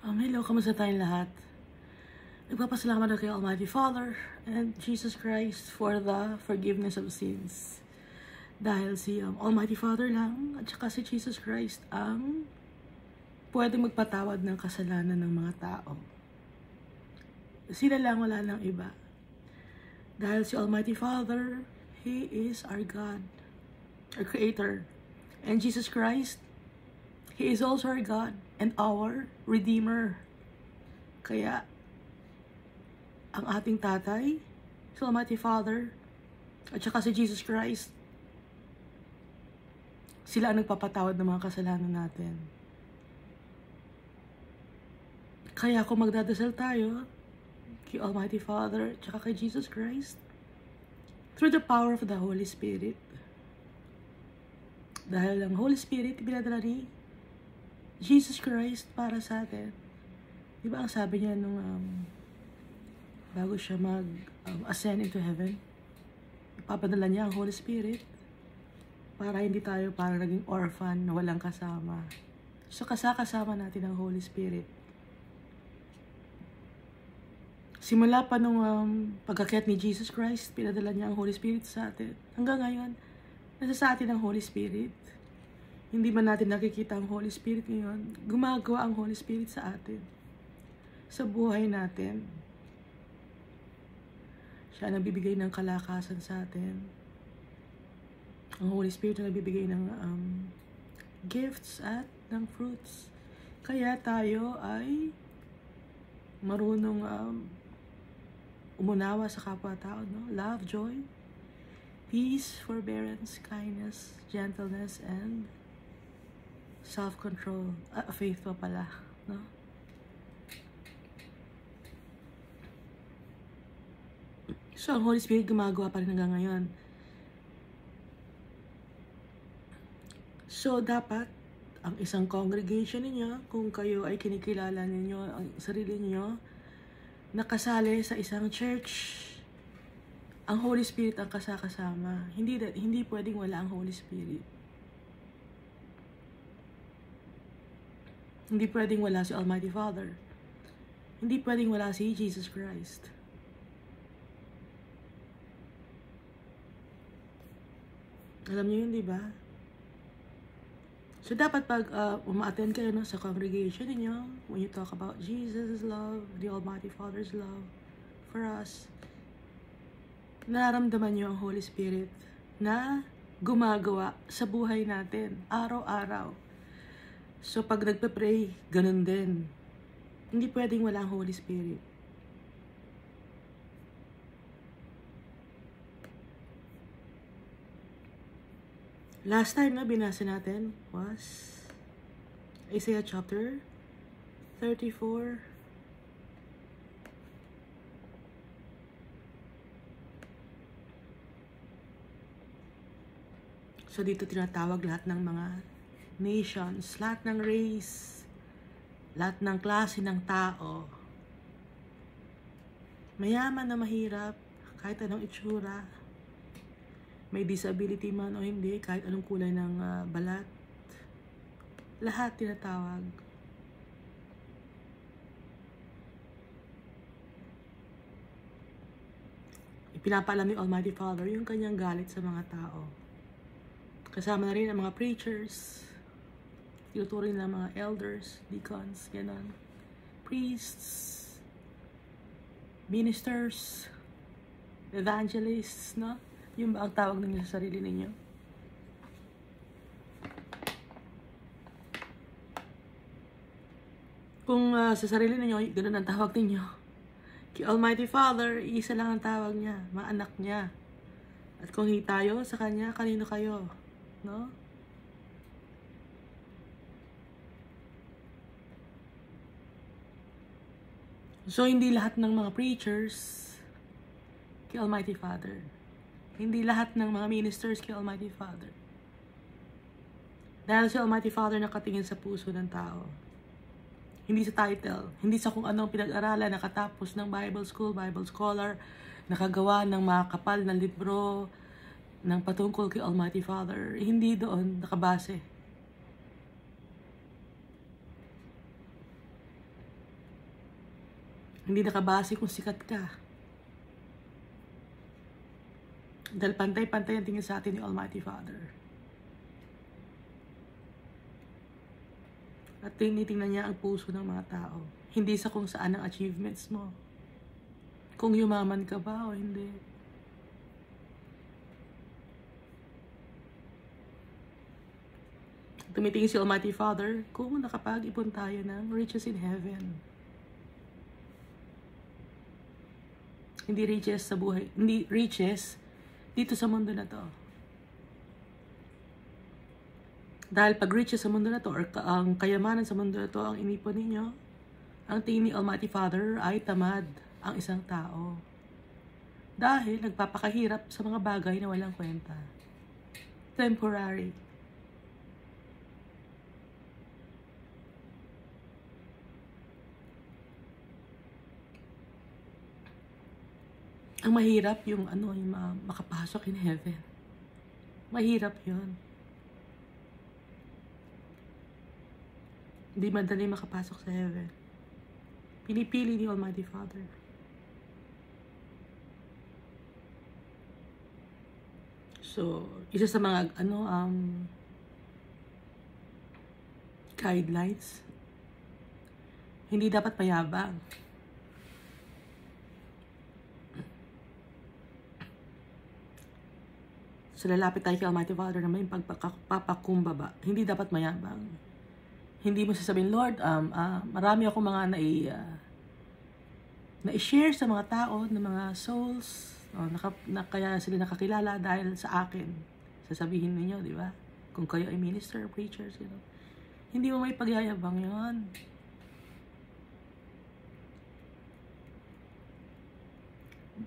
Hello, kamusta tayong lahat? Nagpapasalamat ako kay Almighty Father and Jesus Christ for the forgiveness of sins. Dahil si Almighty Father lang at saka si Jesus Christ ang pwedeng magpatawad ng kasalanan ng mga tao. Sila lang, wala nang iba. Dahil si Almighty Father, He is our God, our Creator. And Jesus Christ, He is also our God and our Redeemer. Kaya, ang ating tatay, si Almighty Father, at saka si Jesus Christ, sila ang nagpapatawad ng mga kasalanan natin. Kaya kung magdadasal tayo, kay Almighty Father, at saka kay Jesus Christ, through the power of the Holy Spirit. Dahil ang Holy Spirit, pinadala ni Jesus Christ para sa atin. Diba ang sabi niya nung bago siya mag-ascend into heaven, ipapadala niya ang Holy Spirit para hindi tayo parang naging orphan na walang kasama. So kasama natin ang Holy Spirit. Simula pa nung pagkakit ni Jesus Christ, pinadala niya ang Holy Spirit sa atin. Hanggang ngayon, nasa sa atin ang Holy Spirit. Hindi man natin nakikita ang Holy Spirit ngayon, gumagawa ang Holy Spirit sa atin. Sa buhay natin. Siya ang nagbibigay ng kalakasan sa atin. Ang Holy Spirit ang nagbibigay ng gifts at ng fruits. Kaya tayo ay marunong umunawa sa kapwa-tao, no? Love, joy, peace, forbearance, kindness, gentleness, and self-control. Faith pa pala, no? So, ang Holy Spirit gumagawa pa rin hanggang ngayon. So, dapat, ang isang congregation ninyo, kung kayo ay kinikilala ninyo ang sarili ninyo, nakasali sa isang church, ang Holy Spirit ang kasama. Hindi pwedeng wala ang Holy Spirit. Hindi pwedeng wala si Almighty Father. Hindi pwedeng wala si Jesus Christ. Alam niyo yun, di ba? So, dapat pag uma-attend kayo sa congregation niyo, when you talk about Jesus' love, the Almighty Father's love for us, nararamdaman niyo ang Holy Spirit na gumagawa sa buhay natin, araw-araw. So, pag nagpe-pray, ganun din. Hindi pwedeng wala ang Holy Spirit. Last time na binasa natin was Isaiah chapter 34. So dito tinatawag lahat ng mga nations, lahat ng race, lahat ng klase ng tao. Mayaman na mahirap, kahit anong itsura, may disability man o hindi, kahit anong kulay ng balat, lahat tinatawag. Ipinapaalam ni Almighty Father yung kanyang galit sa mga tao. Kasama na rin ang mga preachers, tinuturing ng mga elders, deacons, gano'n, priests, ministers, evangelists, no? Yung ba ang tawag ninyo sa sarili ninyo? Kung sa sarili ninyo, ganoon ang tawag ninyo. Kay Almighty Father, isa lang ang tawag niya, mga anak niya. At kung hindi tayo sa Kanya, kanino kayo? No? So, hindi lahat ng mga preachers kay Almighty Father. Hindi lahat ng mga ministers kay Almighty Father. Dahil si Almighty Father nakatingin sa puso ng tao. Hindi sa title. Hindi sa kung anong pinag-aralan, nakatapos ng Bible School, Bible Scholar, nakagawa ng makakapal na libro ng patungkol kay Almighty Father. Hindi doon nakabase. Hindi nakabase kung sikat ka. Dahil pantay-pantay ang tingin sa atin ni Almighty Father. At tinitingnan niya ang puso ng mga tao. Hindi sa kung saan ang achievements mo. Kung yumaman ka ba o hindi. Tumitingin si Almighty Father kung nakapag-ipon tayo ng riches in heaven. Hindi riches sa buhay. Hindi riches dito sa mundo na to. Dahil pag riches sa mundo na to, or ang kayamanan sa mundo na to, ang inipon ninyo, ang tingin ni Almighty Father ay tamad ang isang tao. Dahil nagpapakahirap sa mga bagay na walang kwenta. Temporary. Ang mahirap yung yung makapasok in heaven. Mahirap yun. Hindi madali makapasok sa heaven. Pinipili ni Almighty Father. So, isa sa mga guidelines, hindi dapat mayabang. So, lalapit tayo kay Almighty Father na may pagpapakumbaba. Hindi dapat mayabang. Hindi mo sasabihin, Lord, marami akong mga na-share sa mga tao, ng mga souls, kaya sila nakakilala dahil sa akin. Sasabihin ninyo, di ba? Kung kayo ay minister, preachers, hindi mo may pagyayabang yun.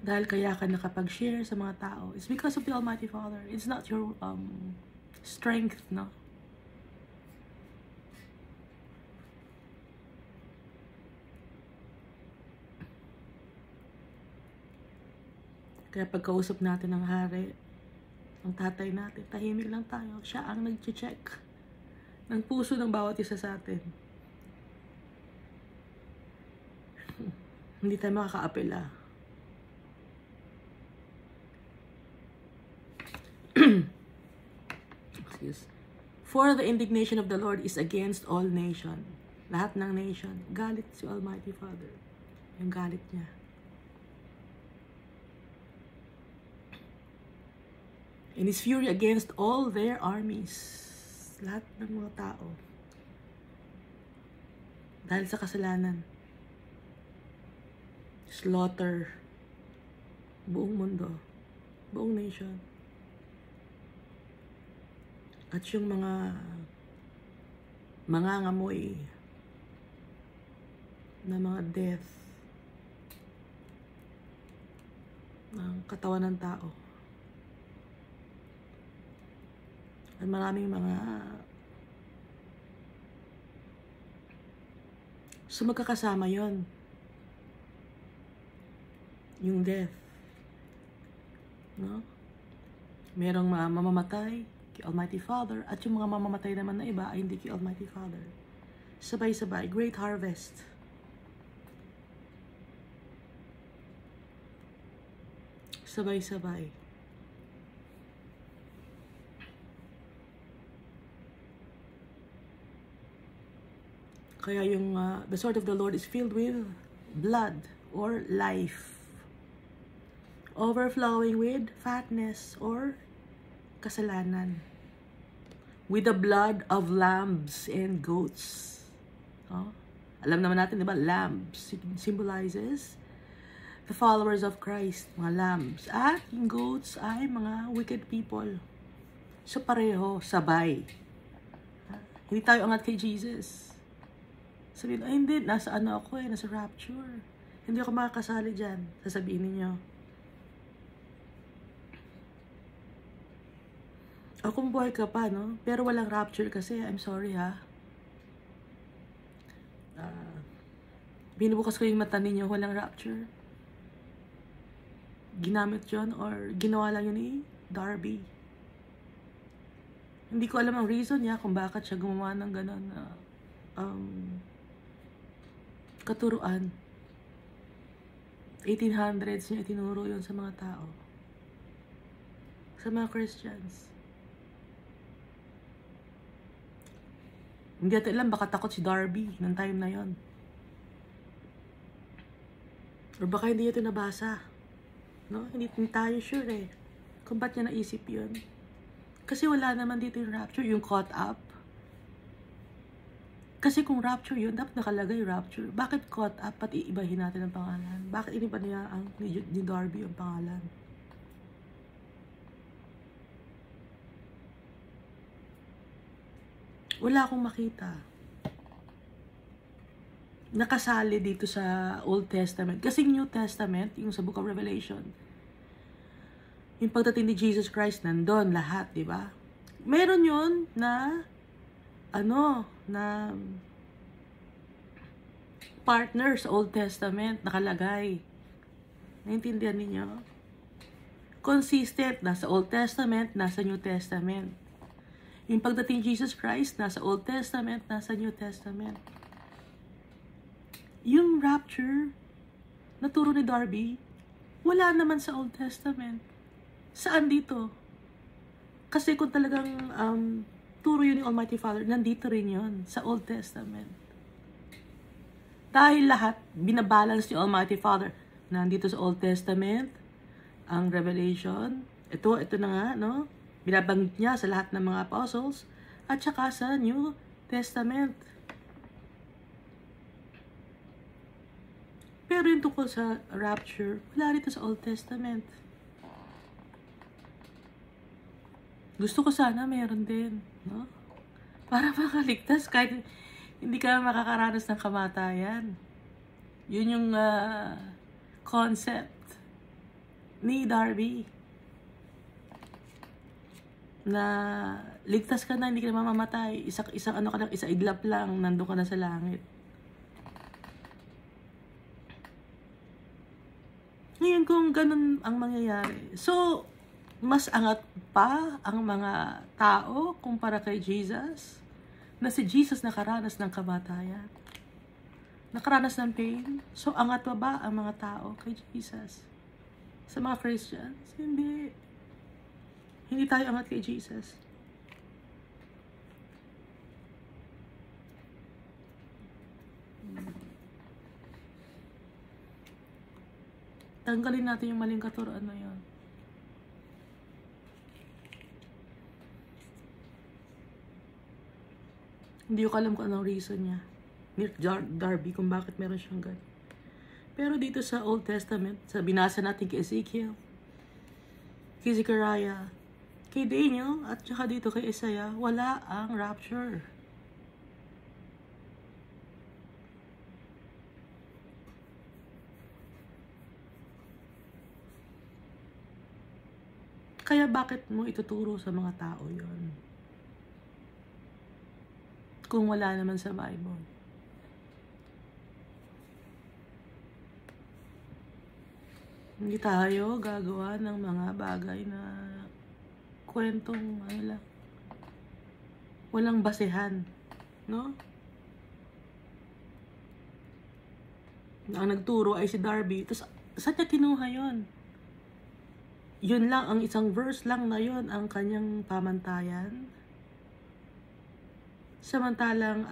Dahil kaya ka nakapag-share sa mga tao, it's because of the Almighty Father. It's not your strength, no? Kaya pagkausap natin ng hari, ang tatay natin, tahimik lang tayo. Siya ang nag-check ng puso ng bawat isa sa atin. Hindi tayo makakaapela. For the indignation of the Lord is against all nation. Lahat ng nation. Galit si Almighty Father. Yung galit niya. And his fury against all their armies. Lahat ng mga tao. Dahil sa kasalanan. Slaughter. Buong mundo. Buong nation. At yung mga mangangamoy na mga death ng katawan ng tao. At maraming mga so magkakasama yon yung death, no? Merong mamamatay kay Almighty Father, at yung mga mamamatay naman na iba ay hindi kay Almighty Father. Sabay-sabay, great harvest. Sabay-sabay. Kaya yung the sword of the Lord is filled with blood or life, overflowing with fatness or kasalanan, with the blood of lambs and goats. Oh? Alam naman natin, di ba? Lambs symbolizes the followers of Christ, mga lambs. At yung goats ay mga wicked people. So pareho, sabay. Hindi tayo angat kay Jesus. Sabihin, ay hindi, nasa ako nasa rapture. Hindi ako makakasali dyan. Sasabihin ninyo. O kung buhay ka pa, no? Pero walang rapture kasi, I'm sorry ha. Binubukas ko yung mata ninyo, walang rapture. Ginamit yun or ginawa lang yun ni Darby. Hindi ko alam ang reason niya kung bakit siya gumawa ng gano'n katuruan. 1800s niya itinuro yun sa mga tao. Sa mga Christians. Hindi natin alam, baka takot si Darby ng time na yon. Or baka hindi ito nabasa. No? Hindi tayo sure eh. Kung ba't niya naisip yun. Kasi wala naman dito yung rapture, yung caught up. Kasi kung rapture yun, dapat nakalagay rapture. Bakit caught up at iibahin natin ang pangalan? Bakit iniba niya ang ni Darby ang pangalan? Wala akong makita nakasali dito sa Old Testament. Kasi New Testament, yung sa Book of Revelation, yung pagdating ni Jesus Christ, nandun lahat, di ba? Meron yun na, na partner sa Old Testament, nakalagay. Naintindihan ninyo? Consistent, nasa Old Testament, nasa New Testament. Yung pagdating Jesus Christ, nasa Old Testament, nasa New Testament. Yung rapture, na turo ni Darby, wala naman sa Old Testament. Saan dito? Kasi kung talagang turo yun ni Almighty Father, nandito rin yun, sa Old Testament. Dahil lahat, binabalance ni Almighty Father, nandito sa Old Testament, ang Revelation, ito na nga, no? Binabanggit niya sa lahat ng mga apostles, at saka sa New Testament. Pero yung tungkol sa rapture, wala rito sa Old Testament. Gusto ko sana meron din, no? Para makaligtas kahit hindi ka makakaranas ng kamatayan. Yun yung concept ni Darby. Na ligtas ka na, hindi ka na mamamatay. Isa iglap lang, nandun ka na sa langit. Ngayon kung ganun ang mangyayari, so, mas angat pa ang mga tao kumpara kay Jesus, na si Jesus nakaranas ng kamatayan, nakaranas ng pain. So, angat pa ba ang mga tao kay Jesus? Sa mga Christians? Hindi. Hindi tayo angat kay Jesus. Tanggalin natin yung maling katuroan na yun. Hindi ko alam kung anong reason niya. Ni Darby kung bakit meron siyang ganun. Pero dito sa Old Testament, sa binasa natin kay Ezekiel, kay Zechariah, kay Daniel, at saka dito kay Isaiah, wala ang rapture. Kaya bakit mo ituturo sa mga tao yon? Kung wala naman sa Bible. Hindi tayo gagawa ng mga bagay na kwentong lang, walang basehan, no? Ang nagturo ay si Darby. Tapos, saan niya kinuha yun? Yun lang, ang isang verse lang na yun ang kanyang pamantayan. Samantalang,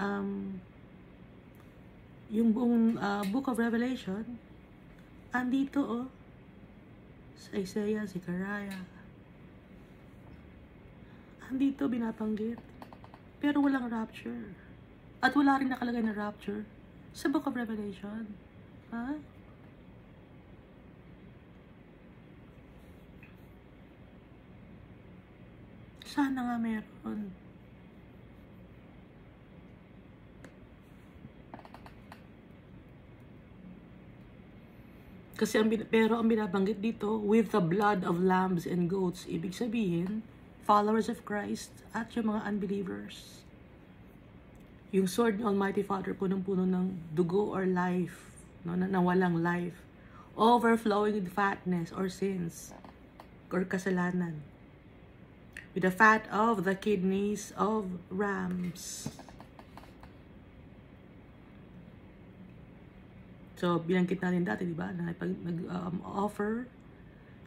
yung buong Book of Revelation, andito, sa Isaiah, Zechariah. Andito, binabanggit. Pero walang rapture. At wala rin nakalagay na rapture sa Book of Revelation. Ha? Sana nga meron. Kasi pero ang binabanggit dito, with the blood of lambs and goats, ibig sabihin, followers of Christ at yung mga unbelievers. Yung sword ni Almighty Father, punong-puno ng dugo or life, no, na walang life, overflowing with fatness or sins or kasalanan, with the fat of the kidneys of rams. So, binanggit natin dati, di ba, na pag nag-offer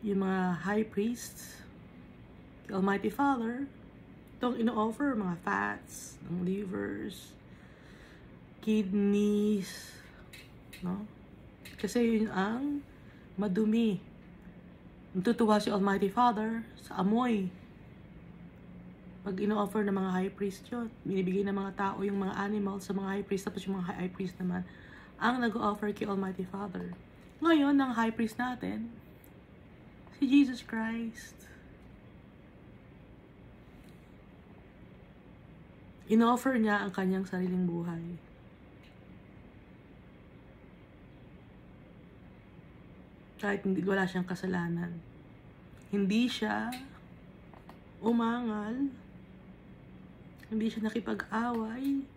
yung mga high priests kay Almighty Father, itong ino-offer, mga fats, ng livers, kidneys, no? Kasi yun ang madumi. Natutuwa si Almighty Father sa amoy. Pag ino-offer ng mga high priest yun, binibigay ng mga tao yung mga animals sa mga high priest, tapos yung mga high priest naman ang nag-offer kay Almighty Father. Ngayon, ang high priest natin, si Jesus Christ. In-offer niya ang kanyang sariling buhay. Kahit wala siyang kasalanan. Hindi siya umangal. Hindi siya nakipag-away.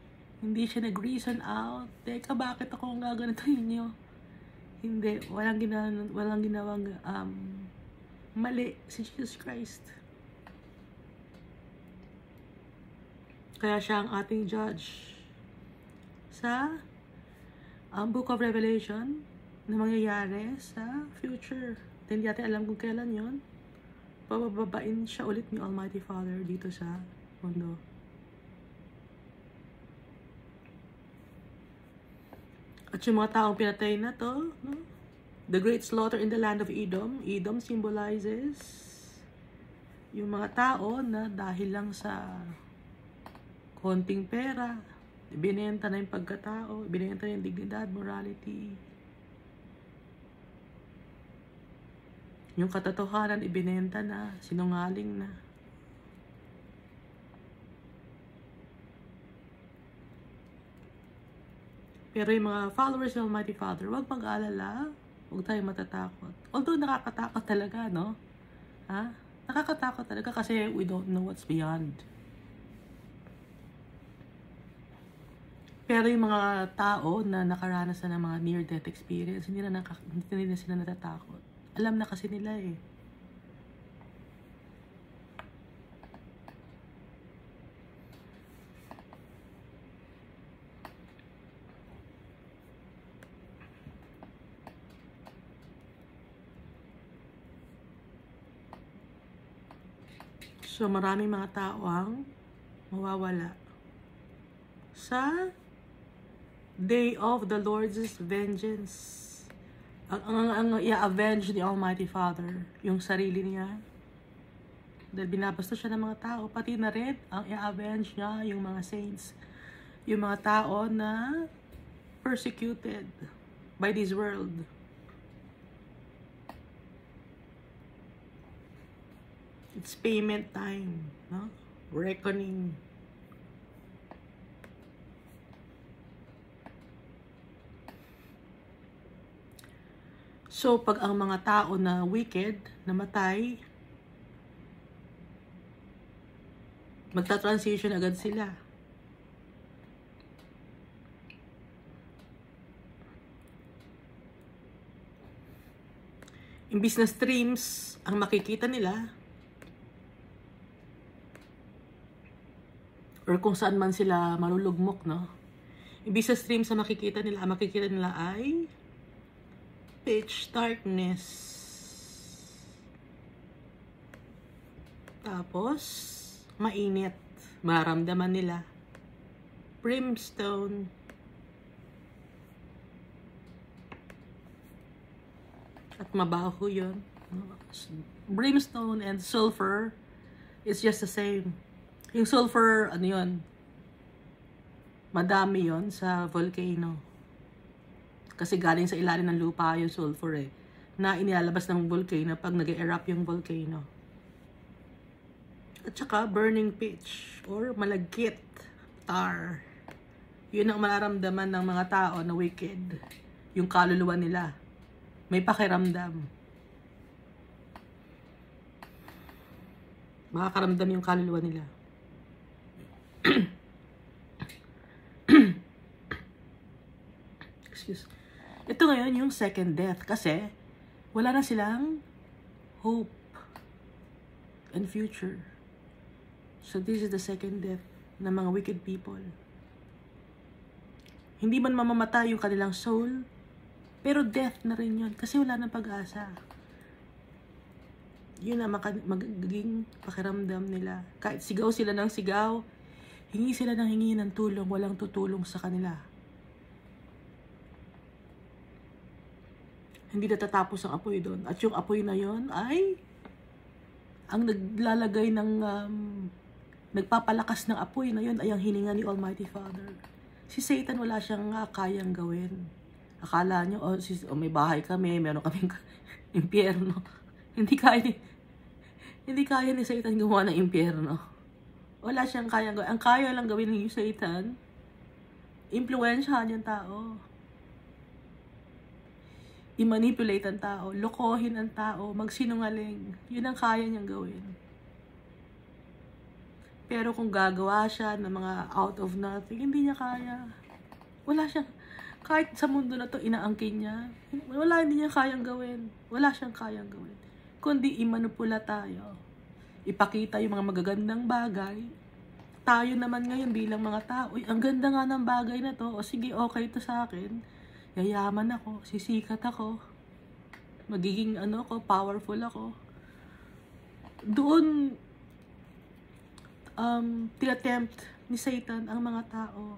Hindi siya nag-reason out. Teka, bakit ako ang gaganituhin niyo? Hindi. Walang ginawang mali si Jesus Christ. Kaya siya ang ating judge. Sa Book of Revelation na mangyayari sa future. Hindi natin alam kung kailan yon. Pababain siya ulit ni Almighty Father dito sa mundo. At yung mga taong pinatay na to, no? The great slaughter in the land of Edom. Edom symbolizes yung mga tao na dahil lang sa konting pera, ibinenta na yung pagkatao, ibinenta na yung dignidad, morality. Yung katotohanan, ibinenta na, sinungaling na. Pero yung mga followers ng Almighty Father, huwag mag-alala, huwag tayong matatakot. Although nakakatakot talaga, no? Ha? Nakakatakot talaga kasi we don't know what's beyond. Pero yung mga tao na nakaranas na ng mga near-death experience, hindi na sila natatakot. Alam na kasi nila eh. So, maraming mga tao ang mawawala sa day of the Lord's vengeance. Ang i-avenge ni Almighty Father yung sarili niya. Dahil binabastos siya ng mga tao. Pati na rin ang i-avenge niya yung mga saints. Yung mga tao na persecuted by this world. It's payment time, no? Reckoning. So, pag ang mga tao na wicked, namatay, magta-transition agad sila. Imbis na streams ang makikita nila, or kung saan man sila malulugmok, no? Imbis na streams ang makikita nila, ang makikita nila ay pitch darkness. Tapos, mainit. Maramdaman nila. Brimstone. At mabaho yun. Brimstone and sulfur is just the same. Yung sulfur, ano yun? Madami yun sa volcano. Kasi galing sa ilalim ng lupa yung sulfur eh. Na inilalabas ng volcano pag nag-erupt yung volcano. At saka burning pitch or malagkit, tar. Yun ang mararamdaman ng mga tao na wicked. Yung kaluluwa nila. May pakiramdam. Makakaramdam yung kaluluwa nila. Excuse. Ito ngayon yung second death kasi wala na silang hope and future. So this is the second death ng mga wicked people. Hindi man mamamatay yung kanilang soul, Pero death na rin yun, kasi wala nang pag-asa. Yun na magiging pakiramdam nila. Kahit sigaw sila ng sigaw, hingi sila ng hingi ng tulong, walang tutulong sa kanila. Hindi natatapos ang apoy doon. At yung apoy na yon ay ang naglalagay ng nagpapalakas ng apoy na yon ay ang hininga ni Almighty Father. Si Satan wala siyang kayang gawin. Akala nyo, may bahay kami, meron kaming impyerno. Hindi kaya ni Satan gumawa ng impyerno. Wala siyang kayang gawin. Ang kaya lang gawin ni Satan, impluwensyahan yung tao. I-manipulate ang tao, lokohin ang tao, magsinungaling. Yun ang kaya niyang gawin. Pero kung gagawa siya ng mga out of nothing, hindi niya kaya. Wala siyang, kahit sa mundo na to inaangkin niya, hindi niya kayang gawin. Wala siyang kayang gawin. Kundi imanipula tayo. Ipakita yung mga magagandang bagay. Tayo naman ngayon bilang mga tao, ang ganda nga ng bagay na to, o sige, okay to sa akin. Yayaman ako, sisikat ako. Magiging powerful ako. Doon, tinatempt ni Satan ang mga tao.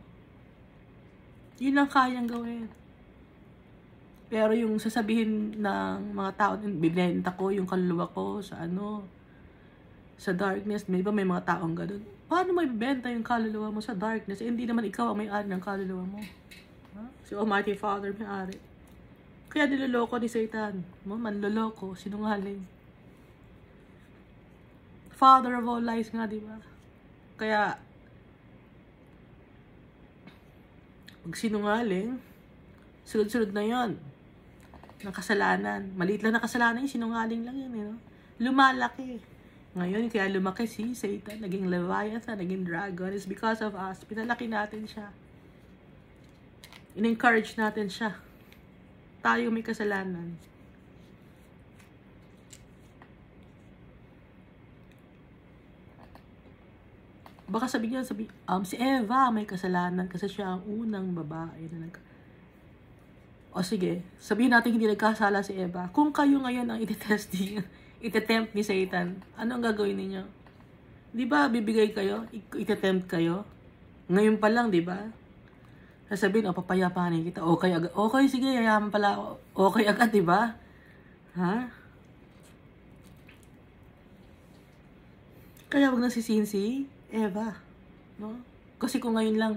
Yun ang kayang gawin. Pero yung sasabihin ng mga tao, bibenta ko yung kaluluwa ko sa darkness. May mga taong ganun. Paano may bibenta yung kaluluwa mo sa darkness? Hindi naman ikaw ang may-ari ng kaluluwa mo. Si Almighty Father may-ari. Kaya niloloko ni Satan. Manloloko, sinungaling. Father of all lies nga, di ba? Kaya, pag sinungaling, sunod-sunod na yon ng kasalanan. Maliit lang na kasalanan yung sinungaling lang yun. Lumalaki. Ngayon, kaya lumaki si Satan, naging Leviathan, naging dragon. It's because of us. Pinalaki natin siya. In-encourage natin siya. Tayo may kasalanan. Baka sabihin niya, si Eva may kasalanan kasi siya ang unang babae na O sige, sabihin natin hindi nagkasala si Eva. Kung kayo ngayon ang itetempt ni Satan, ano ang gagawin ninyo? Di ba bibigay kayo? Itetempt kayo? Ngayon pa lang, di ba? Sasabihin, papayapanin kita. Okay agad. Okay, sige, yayaman pala ako. Okay agad, di ba? Ha? Kaya wag nasisihin si Eva. No? Kasi kung ngayon lang,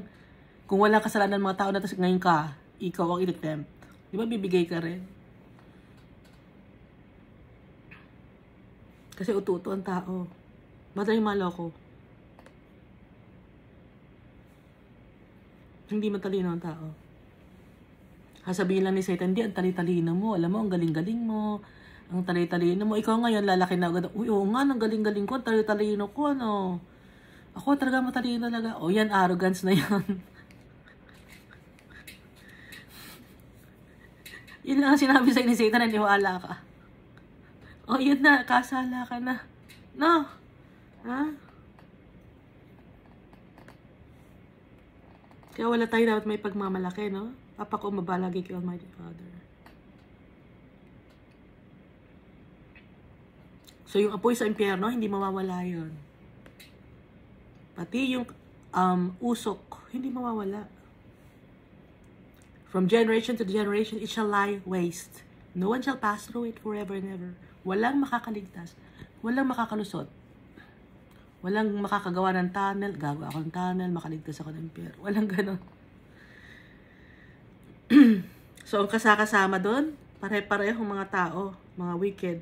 kung wala kasalanan ng mga tao na tapos ngayon ka, ikaw ang itetempt. Di ba bibigay ka rin? Kasi ututo ang tao. Madaling maloko. Hindi matalino ang tao. Sasabihin lang ni Satan, hindi, ang tali-talino mo. Alam mo, ang galing-galing mo. Ang tali-talino mo. Ikaw ngayon, lalaki na agad. Uy, oo nga, ang galing-galing ko. Ang tali-talino ko, Ako talaga matalino talaga. O yan, arrogance na yan. Yun lang ang sinabi sa'yo ni Satan, naniwala ka. O yun na, kasala ka na. No? Ha? Kaya wala tayo dapat may pagmamalaki, no? Papakumbaba lagi kay Almighty Father. So, yung apoy sa impyerno, hindi mawawala yun. Pati yung usok, hindi mawawala. From generation to generation, it shall lie waste. No one shall pass through it forever and ever. Walang makakaligtas. Walang makakalusot. Walang makakagawa ng tunnel. Gagawa ako ng tunnel, makaligtas ako ng impyerno. Walang ganon. So, ang kasama doon, pare-parehong mga tao, mga wicked.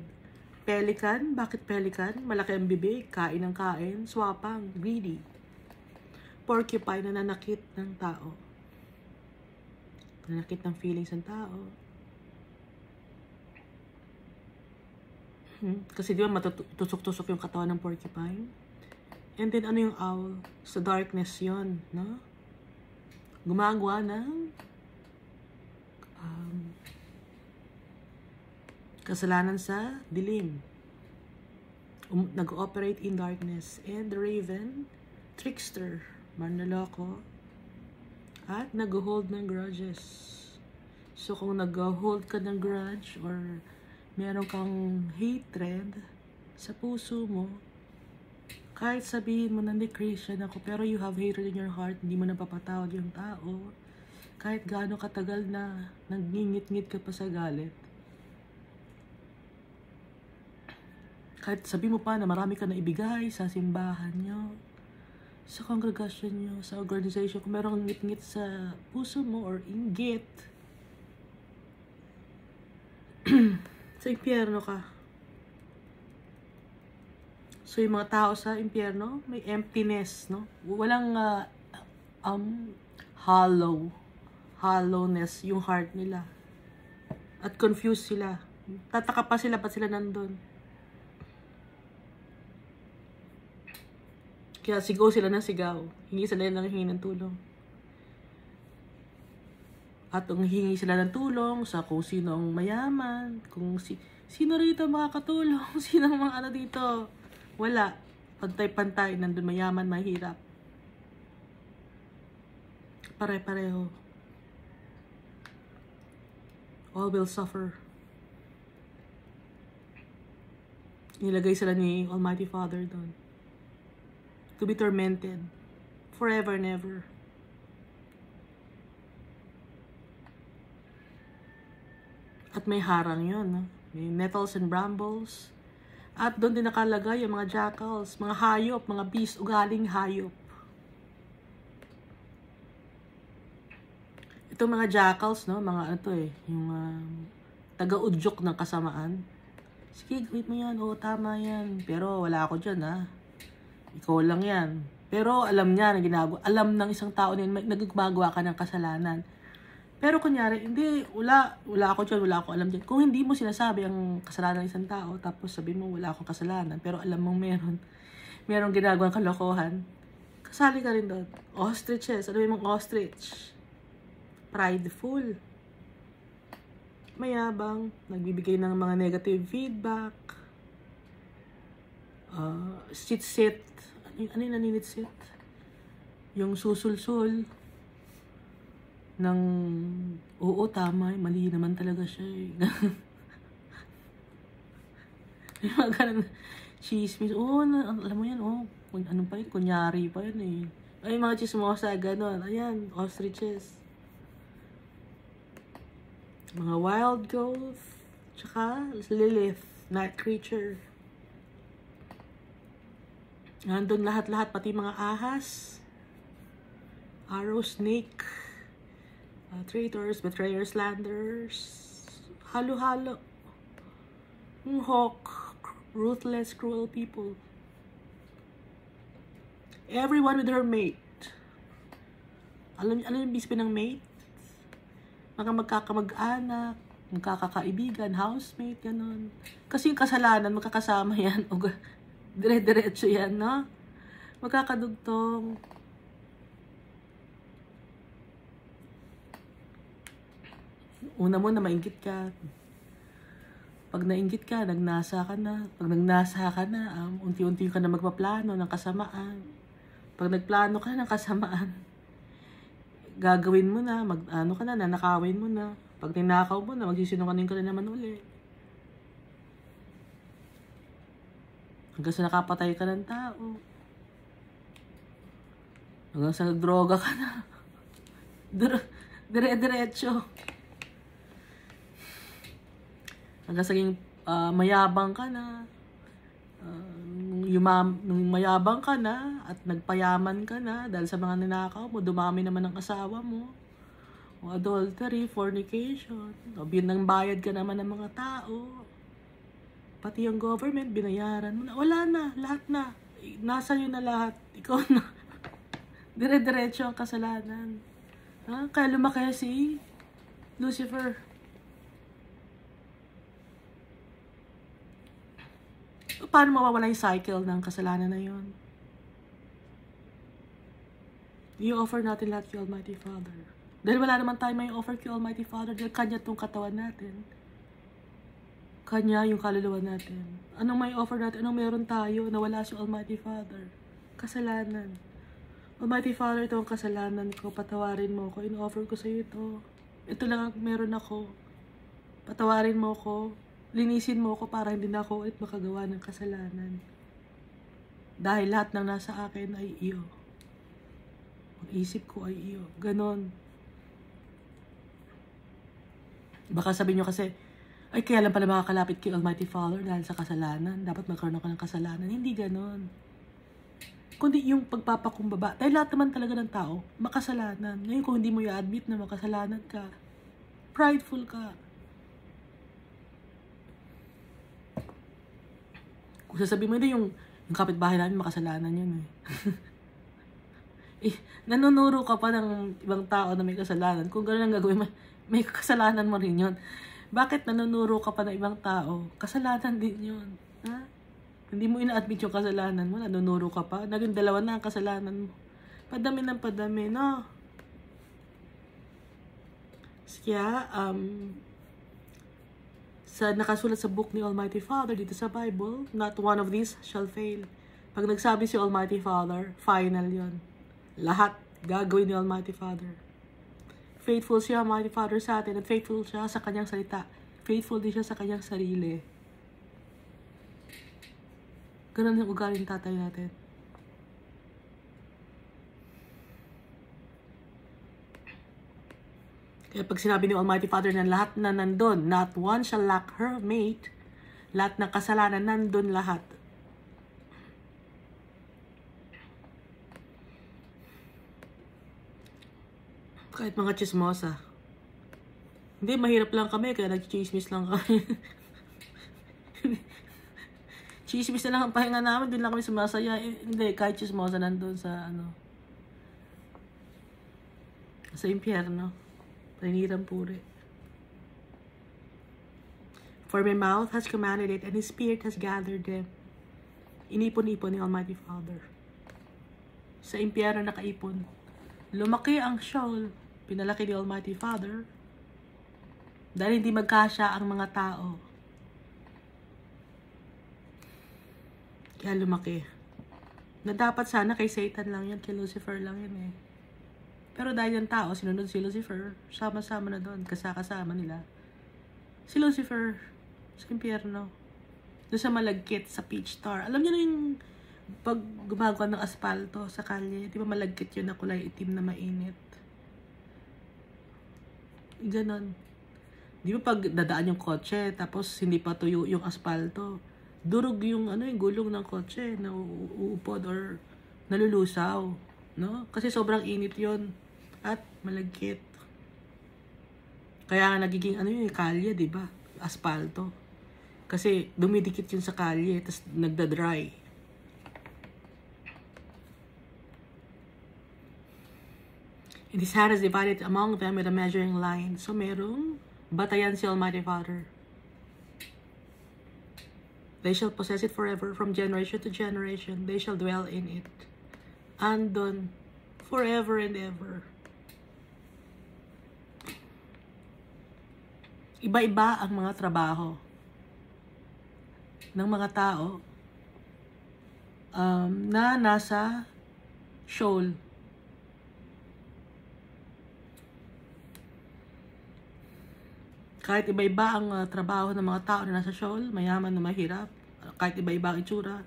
Pelican, bakit pelican? Malaki ang bibig, kain ng kain, swapang, greedy. Porcupine, nananakit ng tao. Nanakit ng feelings ng tao. Kasi di ba matutusok-tusok yung katawan ng porcupine? And then ano yung owl? Sa darkness yon, no? Gumagawa ng kasalanan sa dilim. Nag-ooperate in darkness. And the raven, trickster, manloloko, at nag-hold ng grudges. So, kung nag-hold ka ng grudge or meron kang hatred sa puso mo, kahit sabihin mo na hindi Christian ako, pero you have hatred in your heart, hindi mo napapatawad yung tao, kahit gaano katagal na nagngingit-ngit ka pa sa galit, kahit sabi mo pa na marami ka na ibigay sa simbahan nyo, sa congregation nyo, sa organization, kung merong ngit-ngit sa puso mo or inggit, sa impyerno ka. So, yung mga tao sa impyerno, may emptiness, no? Walang hollowness yung heart nila. At confused sila. Tataka pa sila, ba't sila nandun? Kaya sigaw sila ng sigaw. Hingi sila ng hingi ng tulong. At hingi sila ng tulong sa kung sino ang mayaman, kung sino rito makakatulong, sino ang mga ano dito. Wala. Pantay-pantay, nandun mayaman, mahirap. Pare-pareho. All will suffer. Nilagay sila ni Almighty Father doon. To be tormented. Forever and ever. At may harang yun. No? May nettles and brambles. At doon din nakalagay yung mga jackals, mga hayop, mga beast, ugaling hayop. Itong mga jackals, no, mga ano to yung taga-udyok ng kasamaan. Sige, gawin mo yan, oo, tama yan. Pero wala ako dyan, ha. Ikaw lang yan. Pero alam niya na ginagawa, alam ng isang tao na nagmagawa ka ng kasalanan. Pero kunyari, hindi, wala ako dyan, wala ako alam dyan. Kung hindi mo sinasabi ang kasalanan ng isang tao, tapos sabi mo wala akong kasalanan, pero alam mong merong ginagawang kalokohan, kasali ka rin doon. Ostriches, ano yung mga ostrich? Prideful. Mayabang, nagbibigay ng mga negative feedback. Sit-sit. Ano yung naninit-sit? Yung susul-sul. Ng, oo, tama, mali naman talaga siya eh. Yung mga ganun, chismis, alam mo yan, ano pa yun, kunyari pa yun eh. Ay, mga chismosa, ganun, ayan, ostriches. Mga wild goat, tsaka Lilith, night creature. Nandun lahat-lahat, pati mga ahas, arrow, snake, traitors, betrayers, slanderers, halo-halo, hawk, ruthless, cruel people. Everyone with her mate. Alam yung bispe ng mate? Mga magkakamag-anak, magkakaibigan, housemate, ganun. Kasi yung kasalanan, magkakasama yan, o dire-diretso yan, no? Magkakadugtong. Una mo na mainggit ka. Pag nainggit ka, nagnasa ka na. Pag nagnasa ka na, unti-unti ka na magpaplano ng kasamaan. Pag nagplano ka ng kasamaan, gagawin mo na, nanakawin mo na. Pag ninakaw mo na, magsisinungaling ka na naman uli. Hanggang sa nakapatay ka ng tao. Hanggang sa nagdroga ka na. Dire-diretso. Hanggang saging mayabang ka na, nung mayabang ka na at nagpayaman ka na dahil sa mga ninakaw mo, dumami naman ang asawa mo, o adultery, fornication, o binangbayad ka naman ng mga tao, pati yung government, binayaran mo na, wala na, lahat na, nasa iyo na lahat, ikaw na, dire-diretso ang kasalanan. Kaya lumaki si Lucifer. Paano mawawala yung cycle ng kasalanan na yun? I-offer natin lahat kay Almighty Father. Dahil wala naman tayo may offer kay Almighty Father, dahil Kanya itong katawan natin. Kanya yung kaluluwa natin. Anong may offer natin? Anong meron tayo na wala si Almighty Father? Kasalanan. Almighty Father, ito ang kasalanan ko. Patawarin mo ko. In-offer ko sa iyo ito. Ito lang ang meron ako. Patawarin mo ko. Linisin mo ko para hindi na ako ulit makagawa ng kasalanan. Dahil lahat ng nasa akin ay iyo. Ang isip ko ay iyo. Ganon. Baka sabihin nyo kasi, ay kaya lang pala makakalapit kay Almighty Father dahil sa kasalanan. Dapat magkaroon ako ng kasalanan. Hindi ganon. Kundi yung pagpapakumbaba. Dahil lahat naman talaga ng tao, makasalanan. Ngayon kung hindi mo i-admit na makasalanan ka, prideful ka. Kung sasabihin mo, hindi yung kapitbahay namin makasalanan yun nanunuro ka pa ng ibang tao na may kasalanan. Kung gano'n ang gagawin, may kasalanan mo rin yun. Bakit nanunuro ka pa ng ibang tao? Kasalanan din yun. Ha? Hindi mo ina-admit yung kasalanan mo, nanunuro ka pa. Naging dalawa na ang kasalanan mo. Padami ng padami, no? Kaya, sa nakasulat sa book ni Almighty Father, dito sa Bible, not one of these shall fail. Pag nagsabi si Almighty Father, final yon. Lahat gagawin ni Almighty Father. Faithful siya, Almighty Father, sa atin, at faithful siya sa kanyang salita. Faithful din siya sa kanyang sarili. Ganun yung ugaling tatay natin. Kaya pag sinabi ni Almighty Father na lahat na nandun, not one shall lack her mate, lahat ng kasalanan nandun lahat. Kahit mga chismosa. Hindi, mahirap lang kami, kaya nag-chismis lang kami. Chismis na lang ang pahinga namin, doon lang kami sumasaya. Hindi, kahit chismosa nandun sa sa impyerno. Paninirang puri. For my mouth has commanded it, and His Spirit has gathered them. Inipon-ipon ni Almighty Father. Sa impyerno nakaipon. Lumaki ang Sheol, pinalaki ni Almighty Father. Dahil hindi magkasya ang mga tao. Kaya lumaki. Na dapat sana kay Satan lang yan, kay Lucifer lang yan eh. Pero dahil yung tao, sinunod si Lucifer, sama-sama na doon, kasama nila. Si Lucifer, sa impyerno, doon sa malagkit, sa pitch tar. Alam niyo na yung pag gumagawa ng asfalto sa kalye, di ba malagkit yun na kulay itim na mainit? Ganon. Di ba pag dadaan yung kotse, tapos hindi pa tuyo yung asfalto, durog yung yung gulong ng kotse na uupod or nalulusaw, no? Kasi sobrang init yon at malagkit. Kaya nga nagiging yung kalye, di ba? Asfalto. Kasi dumidikit yun sa kalye, tapos nagda-dry. And His hand is divided among them with a measuring line. So merong batayan si Almighty Father. They shall possess it forever, from generation to generation. They shall dwell in it. Andon, forever and ever. Iba-iba ang mga trabaho ng mga tao na nasa Sheol. Kahit iba-iba ang trabaho ng mga tao na nasa Sheol, mayaman na mahirap, kahit iba-iba ang itsura.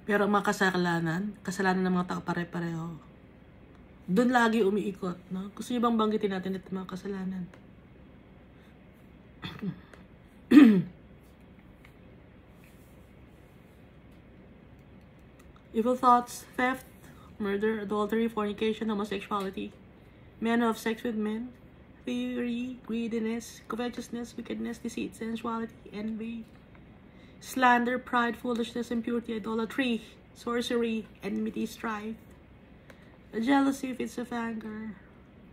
Pero ang mga kasalanan ng mga tao pare-pareho. Doon lagi umiikot, no? Gusto niyo bang banggitin natin ito mga kasalanan? Evil thoughts, theft, murder, adultery, fornication, homosexuality, manner of sex with men, fury, greediness, covetousness, wickedness, deceit, sensuality, envy, slander, pride, foolishness, impurity, idolatry, sorcery, enmity, strife, jealousy, fits of anger,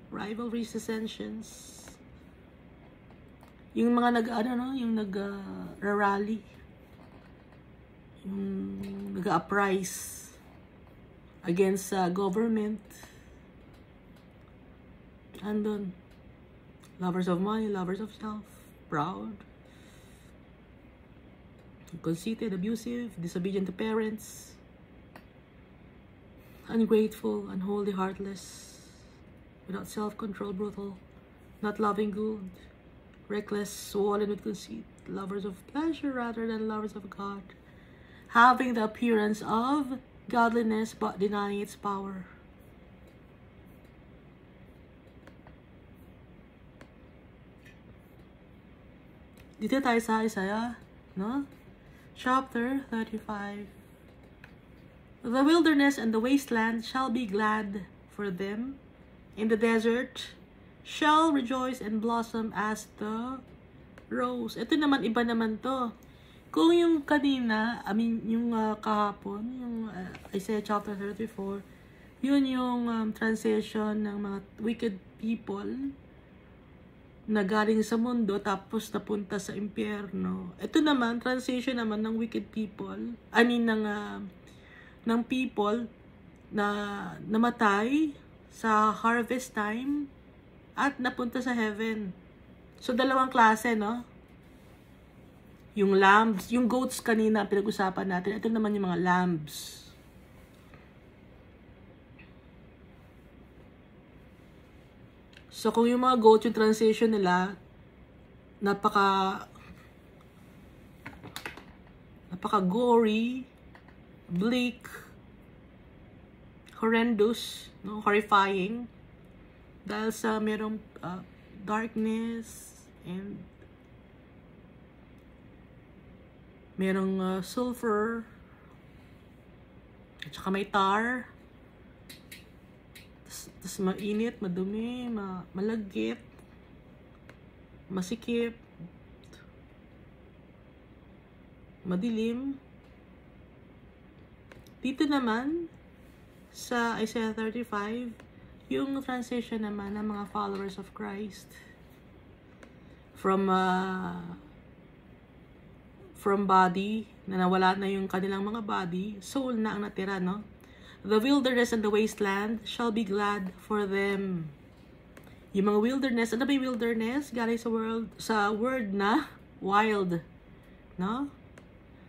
rivalries, dissensions. Yung mga nag-rally, yung nag-uprise against government. Andun, lovers of money, lovers of self, proud, conceited, abusive, disobedient to parents, ungrateful, unholy, heartless, without self-control, brutal, not loving good, reckless, swollen with conceit, lovers of pleasure rather than lovers of God, having the appearance of godliness but denying its power. Dito tayo sa Isaiah, no? Chapter 35. The wilderness and the wasteland shall be glad for them. In the desert shall rejoice and blossom as the rose. Ito naman, iba naman to. Kung yung kanina, yung kahapon, yung Isaiah chapter 34, yun yung transition ng mga wicked people na galing sa mundo tapos napunta sa impyerno. Ito naman, transition naman ng wicked people, ng people na namatay sa harvest time at napunta sa heaven. So, dalawang klase, no? Yung lambs, yung goats kanina pinag-usapan natin. Ito naman yung mga lambs. So, kung yung mga goats, yung transition nila, napaka gory, bleak, horrendous, no? Horrifying. Dahil sa merong darkness and merong sulfur at saka may tar. Tapos mainit, madumi, malagkit, masikip, madilim. Dito naman, sa Isaiah 35, yung transition naman ng mga followers of Christ from body, na nawala na yung kanilang mga body, soul na ang natira, no? The wilderness and the wasteland shall be glad for them. Yung mga wilderness, ano ba yung wilderness? Galing sa word na wild, no?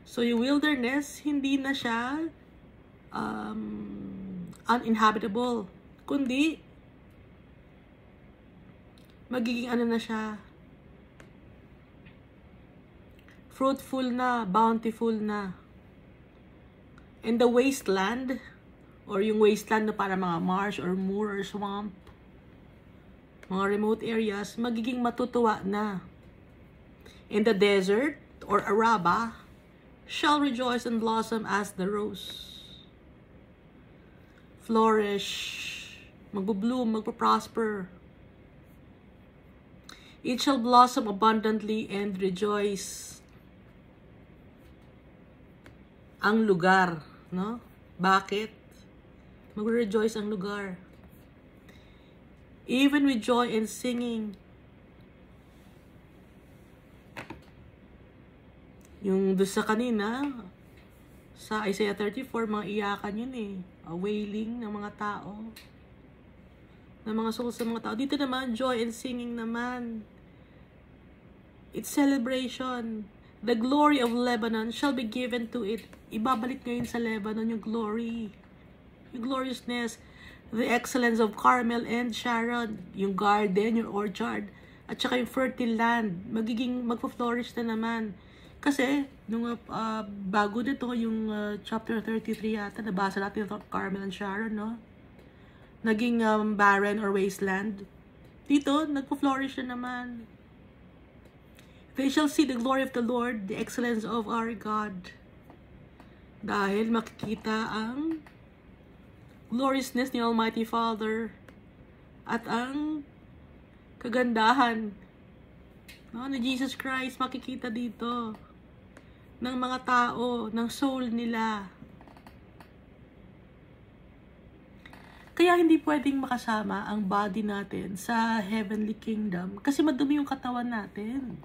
So yung wilderness, hindi na siya uninhabitable, kundi magiging ano na siya, fruitful na, bountiful na. And the wasteland, or yung wasteland na para mga marsh or moor or swamp, mga remote areas, magiging matutuwa na. In the desert, or Araba, shall rejoice and blossom as the rose. Flourish, magbo-bloom, magpo-prosper. It shall blossom abundantly and rejoice. Ang lugar, no? Bakit? Mag-rejoice ang lugar. Even with joy and singing. Yung doon sa kanina, sa Isaiah 34, mga iyakan yun eh. A wailing ng mga tao. Ng mga souls ng mga tao. Dito naman, joy and singing naman. It's celebration. The glory of Lebanon shall be given to it. Ibabalik ngayon sa Lebanon yung glory. Yung gloriousness, the excellence of Carmel and Sharon, yung garden, yung orchard, at saka yung fertile land, magpo-flourish na naman. Kasi, nung bago nito, yung chapter 33 yata, nabasa natin ito, Carmel and Sharon, no? Naging barren or wasteland. Dito, nagpo-flourish na naman. They shall see the glory of the Lord, the excellence of our God. Dahil makikita ang gloriousness ni Almighty Father at ang kagandahan, no, ni Jesus Christ makikita dito ng mga tao, ng soul nila. Kaya hindi pwedeng makasama ang body natin sa heavenly kingdom kasi madumi yung katawan natin.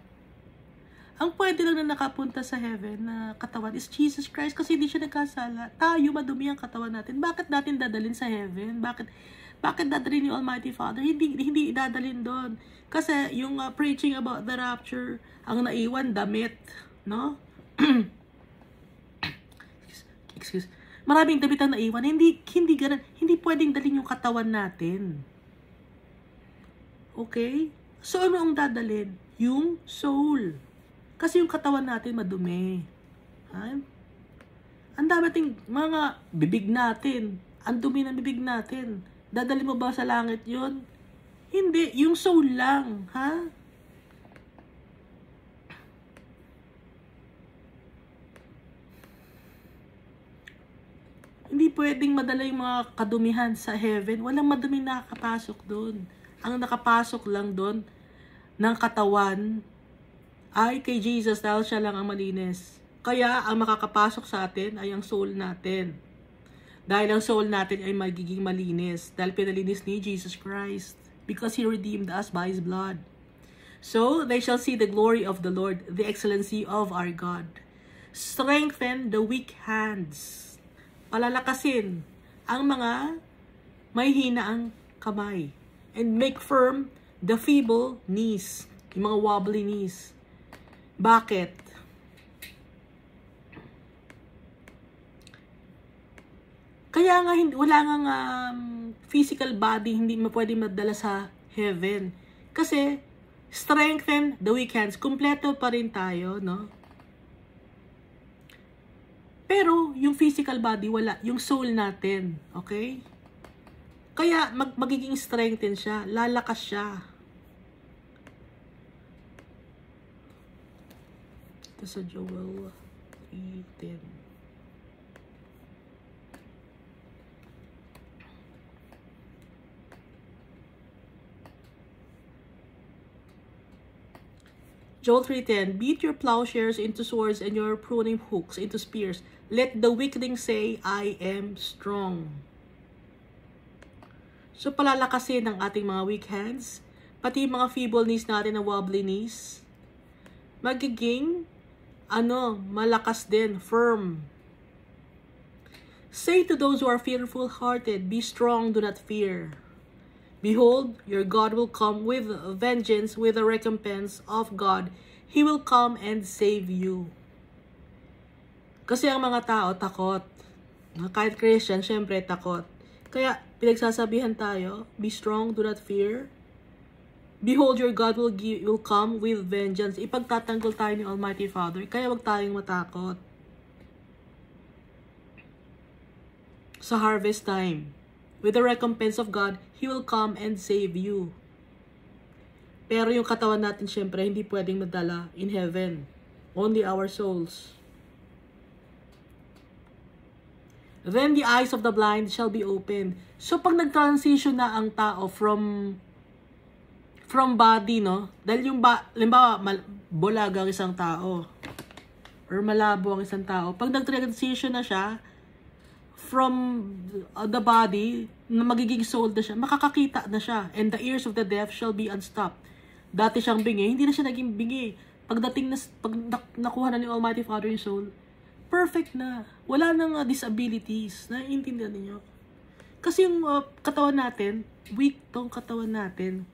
Ang pwede lang na nakapunta sa heaven na katawan is Jesus Christ kasi hindi siya nagkasala. Tayo, madumi ang katawan natin. Bakit natin dadalhin sa heaven? Bakit dadalhin yung Almighty Father? Hindi dadalhin doon. Kasi yung preaching about the rapture, ang naiwan, damit. No? Excuse. Maraming damit ang naiwan. Hindi ganun. Hindi pwedeng dalhin yung katawan natin. Okay? So, ano ang dadalhin? Yung soul. Kasi yung katawan natin madumi. Ha? Ang dami ting mga bibig natin. Ang dumi ng bibig natin. Dadali mo ba sa langit yun? Hindi. Yung soul lang. Ha? Hindi pwedeng madala yung mga kadumihan sa heaven. Walang madumi nakakapasok doon. Ang nakapasok lang doon ng katawan ay kay Jesus dahil siya lang ang malinis. Kaya ang makakapasok sa atin ay ang soul natin. Dahil ang soul natin ay magiging malinis. Dahil pinalinis ni Jesus Christ. Because He redeemed us by His blood. So, they shall see the glory of the Lord, the excellency of our God. Strengthen the weak hands. Palalakasin ang mga may hinaang kamay. And make firm the feeble knees. Yung mga wobbly knees. Bakit? Kaya nga, wala nga physical body, hindi pwede madala sa heaven. Kasi, strengthen the weak hands. Kumpleto pa rin tayo, no? Pero, yung physical body, wala. Yung soul natin. Okay? Kaya, magiging strengthen siya. Lalakas siya. Ito sa Joel 3:10. Joel 3:10, beat your plowshares into swords and your pruning hooks into spears. Let the weakling say, I am strong. So, palalakasin ng ating mga weak hands, pati yung mga feeble knees natin na wobbly knees, magiging, malakas din, firm. Say to those who are fearful-hearted, be strong, do not fear. Behold, your God will come with vengeance, with the recompense of God. He will come and save you. Kasi ang mga tao, takot. Kahit Christian, syempre takot. Kaya, pinagsasabihan tayo, be strong, do not fear. Behold, your God will come with vengeance. Ipagtatanggol tayo ni Almighty Father. Kaya wag tayong matakot. Sa harvest time, with the recompense of God, He will come and save you. Pero yung katawan natin, syempre, hindi pwedeng madala in heaven. Only our souls. Then the eyes of the blind shall be opened. So, pag nag-transition na ang tao from body, no? Dahil yung, limbawa, bulag ang isang tao. Or malabo ang isang tao. Pag nag-transition na siya, from the body, na magiging soul na siya, makakakita na siya. And the ears of the deaf shall be unstopped. Dati siyang bingi, hindi na siya naging bingi. Pag nakuha na ni Almighty Father yung soul, perfect na. Wala nang disabilities. Naiintindihan niyo? Kasi yung katawan natin, weak tong katawan natin.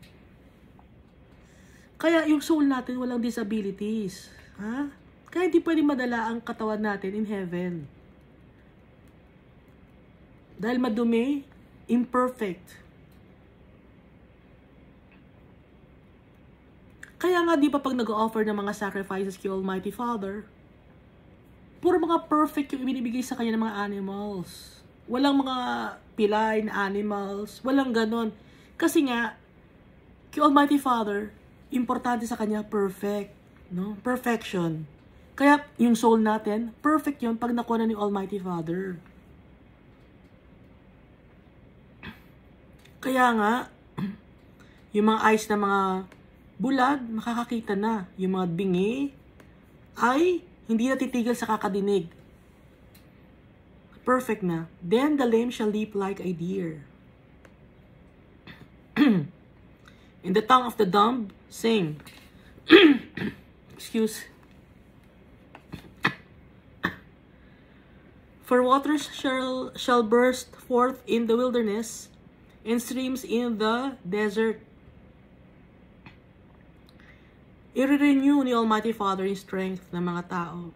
Kaya yung soul natin walang disabilities. Ha? Kaya hindi pwede madala ang katawan natin in heaven. Dahil madumi, imperfect. Kaya nga di ba pag nag-offer ng mga sacrifices kay Almighty Father, puro mga perfect yung ibinibigay sa kanya ng mga animals. Walang mga pilay na animals. Walang ganon. Kasi nga, kay Almighty Father, importante sa kanya perfect. No? Perfection. Kaya yung soul natin, perfect yun pag nakuha na ni Almighty Father. Kaya nga, yung mga eyes na mga bulag, makakakita na. Yung mga bingi ay hindi natitigil sa kakadinig. Perfect na. Then the lame shall leap like a deer. In the tongue of the dumb, sing. Excuse. For waters shall burst forth in the wilderness, and streams in the desert. I-renew ni Almighty Father yung strength ng mga tao.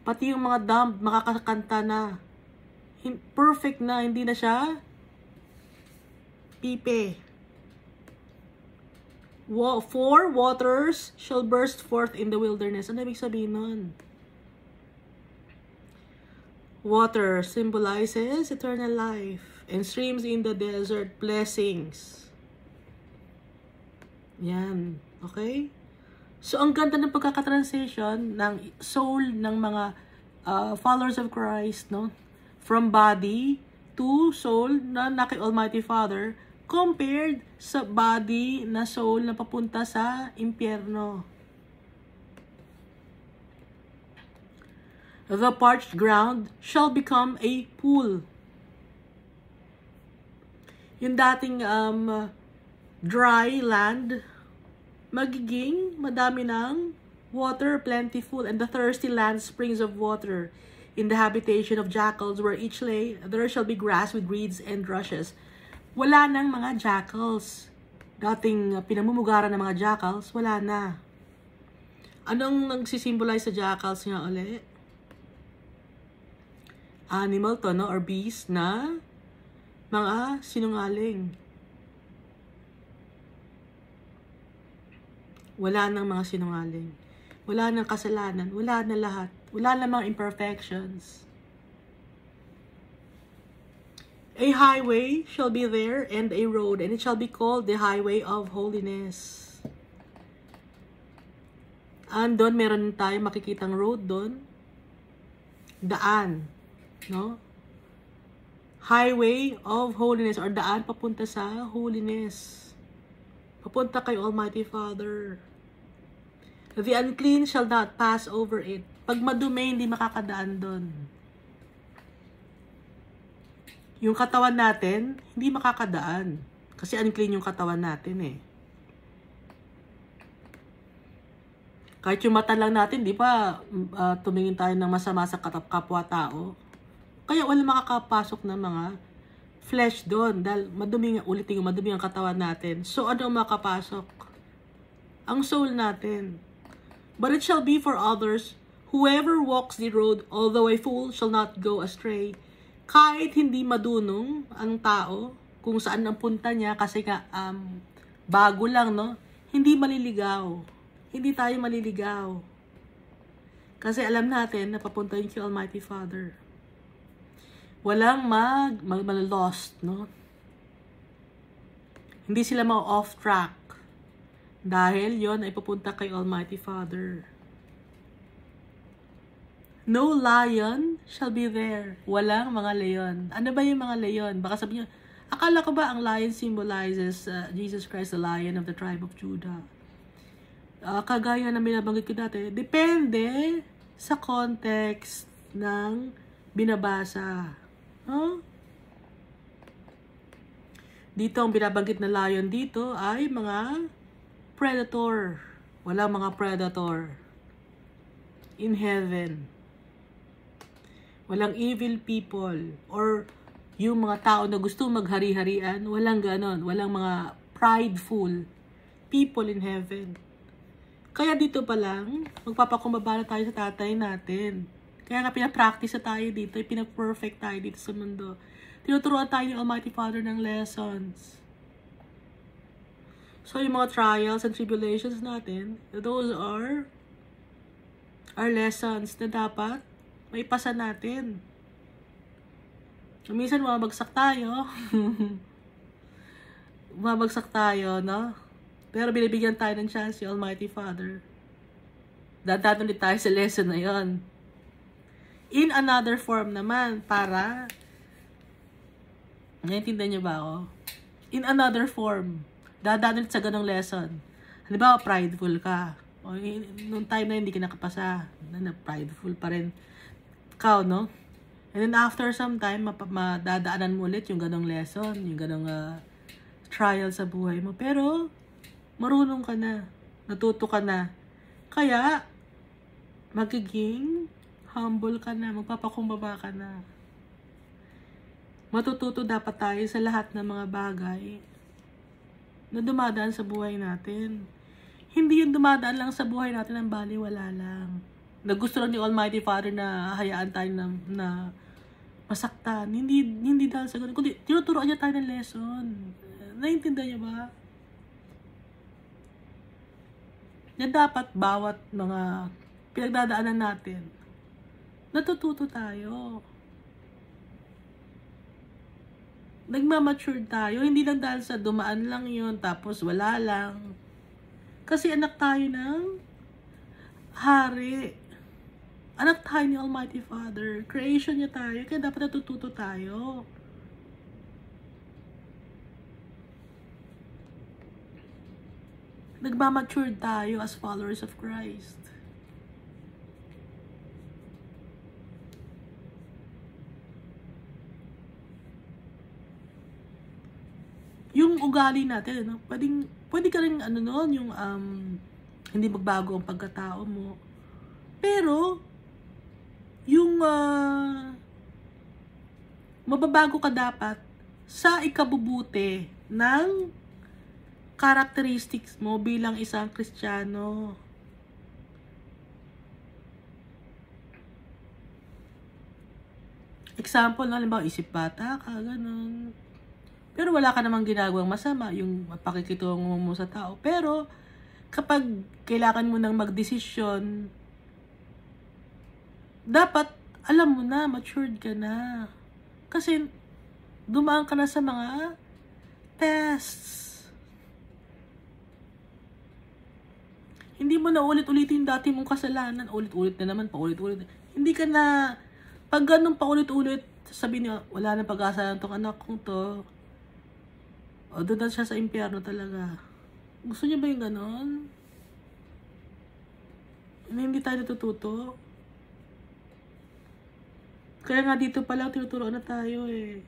Pati yung mga dumb, makakakanta na. Perfect na, hindi na siya pipe. 4 waters shall burst forth in the wilderness. Ano ibig sabihin nun? Water symbolizes eternal life, and streams in the desert, blessings. Yan. Okay? So, ang ganda ng pagkakatransition ng soul ng mga followers of Christ, no? From body to soul na kay Almighty Father, compared sa body na soul na papunta sa impyerno. The parched ground shall become a pool. Yung dating dry land, magiging madami ng water, plentiful, and the thirsty land springs of water. In the habitation of jackals where each lay, there shall be grass with reeds and rushes. Wala nang mga jackals. Dating pinamumugaran ng mga jackals, wala na. Anong nagsisimbolize sa jackals nga uli? Animal to, no? Or beast na mga sinungaling. Wala nang mga sinungaling. Wala nang kasalanan. Wala na lahat. Wala na mga imperfections. A highway shall be there and a road, and it shall be called the highway of holiness. And doon, meron tayo makikitang road doon. Daan. No? Highway of holiness, or daan papunta sa holiness. Papunta kay Almighty Father. The unclean shall not pass over it. Pag madumi, hindi makakadaan doon. Yung katawan natin, hindi makakadaan. Kasi unclean yung katawan natin eh. Kahit yung mata lang natin, di ba, tumingin tayo ng masama sa kapwa-tao. Kaya wala makakapasok ng mga flesh doon. Dahil madumi ang katawan natin. So, ano ang makapasok? Ang soul natin. But it shall be for others, whoever walks the road, although a fool, shall not go astray. Kahit hindi madunong ang tao, kung saan ang punta niya, kasi nga, bago lang, no? Hindi maliligaw. Hindi tayo maliligaw. Kasi alam natin na papunta yun kay Almighty Father. Walang mag-lost, no? Hindi sila ma-off track. Dahil yon ay papunta kay Almighty Father. No lion shall be there. Walang mga leon. Ano ba yung mga leon? Baka sabihin nyo, akala ko ba ang lion symbolizes Jesus Christ, the Lion of the tribe of Judah? Kagaya na binabanggit ko dati, depende sa context ng binabasa. Huh? Dito, ang binabanggit na lion dito ay mga predator. Walang mga predator in heaven. Walang evil people or yung mga tao na gusto maghari-harian, walang ganon. Walang mga prideful people in heaven. Kaya dito pa lang, magpapakumbaba na tayo sa tatay natin. Kaya nga pinapractice na tayo dito, pinaperfect tayo dito sa mundo. Tinuturuan tayo ni Almighty Father ng lessons. So yung mga trials and tribulations natin, those are our lessons na dapat may pasa natin. Minsan mabagsak tayo. Mabagsak tayo, no? Pero binibigyan tayo ng chance si Almighty Father. Dadaan ulit tayo sa lesson na yon. In another form naman, para, naiintindihan niyo ba ako? In another form, dadaan ulit sa ganong lesson. Halimbawa, prideful ka. O, nung time na hindi ka nakapasa, prideful pa rin. Ikaw, no? And then after some time, madadaanan mo ulit yung ganong lesson, yung ganong trial sa buhay mo. Pero, marunong ka na. Natuto ka na. Kaya, magiging humble ka na. Magpapakumbaba ka na. Matututo dapat tayo sa lahat ng mga bagay na dumadaan sa buhay natin. Hindi yung dumadaan lang sa buhay natin ang baliwala lang. Na gusto lang ni Almighty Father na hayaan tayo na masaktan. Hindi dahil sa ganun. Kundi tinuturoan niya tayo ng lesson. Naiintindihan niya ba? na dapat bawat mga pinagdadaanan natin, natututo tayo. Nagmamature tayo, hindi lang dahil sa dumaan lang yun, tapos wala lang. Kasi anak tayo ng Hari. Anak tayo ni Almighty Father. Creation niya tayo, kaya dapat natututo tayo. Nagmamature tayo as followers of Christ. Yung ugali natin, ano, pwede ka rin, ano nun, yung, hindi magbago ang pagkatao mo. Pero, yung, mababago ka dapat sa ikabubuti ng characteristics mo bilang isang Kristiyano. Example, halimbawa, isip bata ka, ganun. Pero wala ka namang ginagawang masama, yung pakikitungo mo sa tao. Pero, kapag kailangan mo nang magdesisyon, dapat, alam mo na, matured ka na. Kasi, dumaan ka na sa mga tests. Hindi mo na ulit-ulitin dati mong kasalanan. Ulit-ulit na naman, paulit-ulit. Hindi ka na, pag ganun paulit-ulit, sabihin niya, wala na pag-asa ng tong anak kong to. O, doon na siya sa impyerno talaga. Gusto niya ba yung ganon? Hindi tayo natututo. Kaya nga dito pa lang tinuturoan na tayo eh.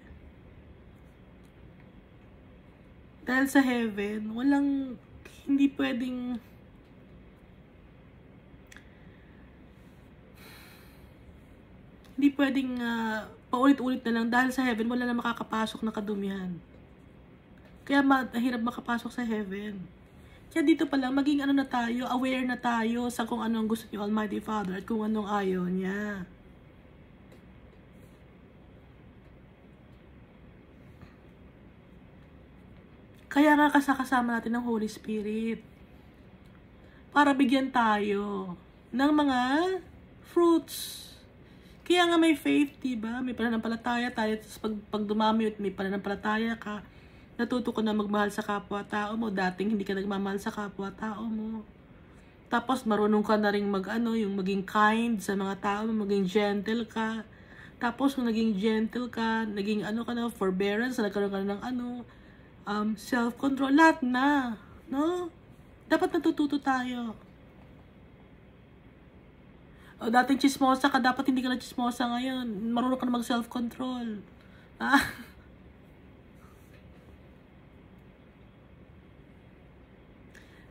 Dahil sa heaven, hindi pwedeng paulit-ulit na lang. Dahil sa heaven, wala na makakapasok na kadumihan. Kaya mahirap makapasok sa heaven. Kaya dito pa lang, maging na tayo, aware na tayo sa kung anong gusto ni Almighty Father at kung anong ayaw niya. Kaya nga kasama natin ng Holy Spirit. Para bigyan tayo ng mga fruits. Kaya nga may faith, diba? May pananampalataya tayo. Tapos pag dumami at may pananampalataya ka, natuto ko na magmahal sa kapwa-tao mo. Dating hindi ka nagmamahal sa kapwa-tao mo. Tapos marunong ka na rin yung maging kind sa mga tao mo, maging gentle ka. Tapos kung naging gentle ka, naging ka na, forbearance, nagkaroon ka na ng self-control, lahat na. No? Dapat natututo tayo. O, dating chismosa ka, dapat hindi ka na chismosa ngayon. Marunong ka na mag-self-control.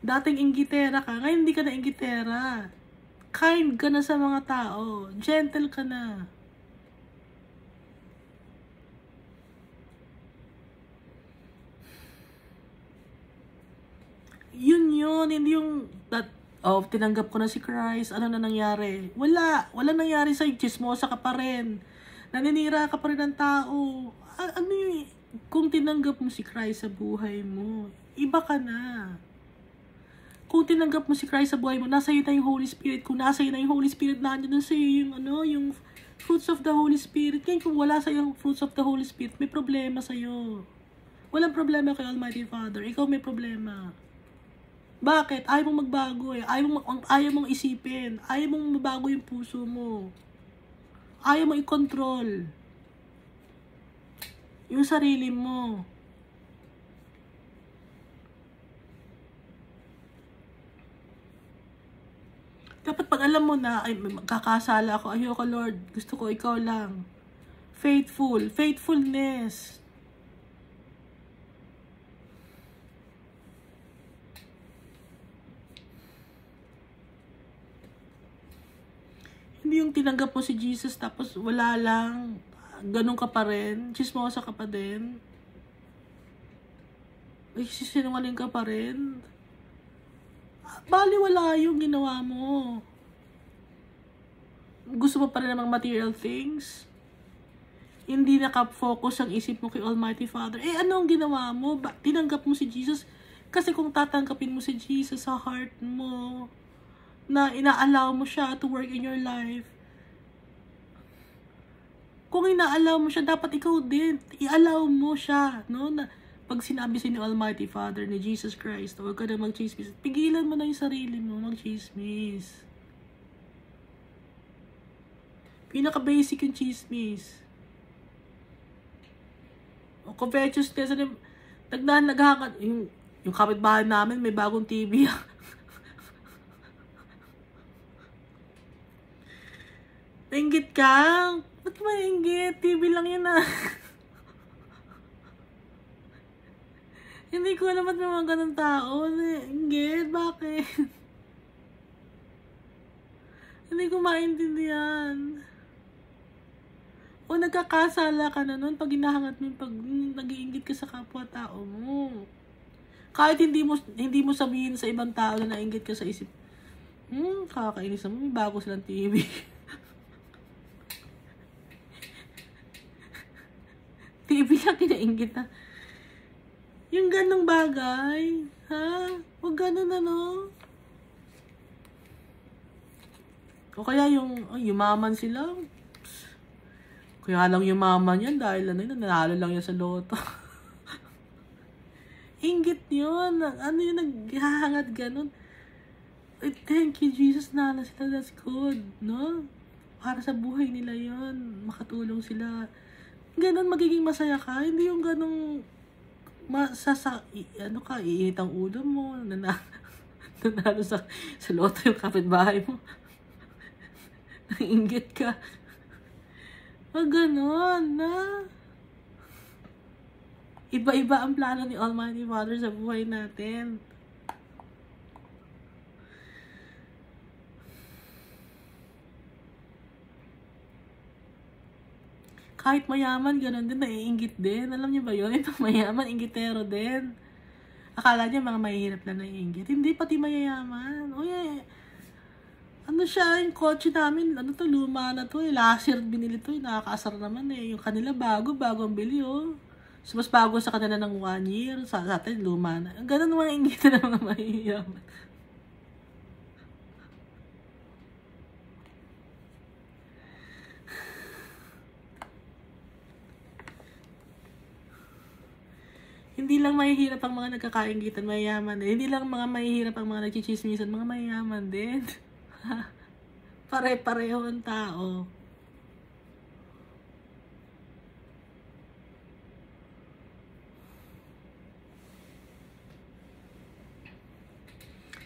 Dating inggitera ka, ngayon hindi ka na inggitera. Kind ka na sa mga tao. Gentle ka na. Yun, hindi yung tinanggap ko na si Christ, ano na nangyari? Wala nangyari sa'yo, chismosa ka pa rin. Naninira ka pa rin ng tao. Ano yun? Kung tinanggap mo si Christ sa buhay mo, iba ka na. Kung tinanggap mo si Christ sa buhay mo, nasa iyo na yung Holy Spirit. Kung nasa iyo na yung Holy Spirit, nandiyan na sa iyo yung fruits of the Holy Spirit. Kaya kung wala sa iyo yung fruits of the Holy Spirit, may problema sa iyo. Walang problema kay Almighty Father. Ikaw may problema. Bakit? Ayaw mong magbago eh. Ayaw mong isipin. Ayaw mong mabago yung puso mo. Ayaw mong i-control yung sarili mo. Dapat pag alam mo na, ay, magkakasala ako, ayoko Lord, gusto ko ikaw lang. Faithfulness. Hindi yung tinanggap mo si Jesus tapos wala lang, ganun ka pa rin, chismosa ka pa din, sinungaling ka pa rin. Baliwala yung ginawa mo. Gusto mo pa rin namang material things? Hindi nakafocus ang isip mo kay Almighty Father. Ano ang ginawa mo? Tinanggap mo si Jesus? Kasi kung tatanggapin mo si Jesus sa heart mo, na ina-allow mo siya to work in your life, kung ina-allow mo siya, dapat ikaw din, i-allow mo siya, no? Na, pag sinabi sa ni Almighty Father, ni Jesus Christ, huwag ka na mag-chismis, pigilan mo na yung sarili mo mag-chismis. Pinaka-basic yung chismis. O covetousness, naghahangat, yung kapitbahay namin, may bagong TV. Nainggit ka? Ba't ka maingit? TV lang yun ah. Hindi ko alam ba't may mga ganun tao. Inggit, bakit? Hindi ko maintindihan. O nagkakasala ka na nun pag hinahangat mo yung pag nag-iinggit ka sa kapwa-tao mo. Kahit hindi mo sabihin sa ibang tao na nainggit ka sa isip. Kakainis naman, may bago silang TV. TV lang kinainggit na. Yung ganong bagay, ha? Huwag ganun ano. O kaya yung yumaman sila. Kaya lang yumaman yan dahil nanalo lang yan sa loto. Inggit yun. Ano yung naghahangat ganun? Thank you, Jesus, nala sila. That's good, no? Para sa buhay nila yun. Makatulong sila. Ganun, magiging masaya ka. Hindi yung ganung iinit ang ulo mo. Nanalo sa loto yung kapitbahay mo. Nainggit ka. Wag ganon, na. Iba-iba ang plano ni Almighty Father sa buhay natin. Kahit mayaman, gano'n din, naiinggit din. Alam niyo ba yun? Ito mayaman, inggitero din. Akala niya mga mahihirap lang naiinggit. Hindi, pati mayayaman. Ano siya, yung kotse namin, luma na to, last year binili to, nakakaasar naman yung kanila bago ang bili, So, mas bago sa kanila ng 1 year, sa atin, luma na. Ganun mga inggit na mga mayayaman. Hindi lang mahihirap ang mga nagkakainggitan, mayayaman din. Hindi lang mga mahihirap ang mga nagchichismisan, mga mayayaman din. Pare-pareho ang tao.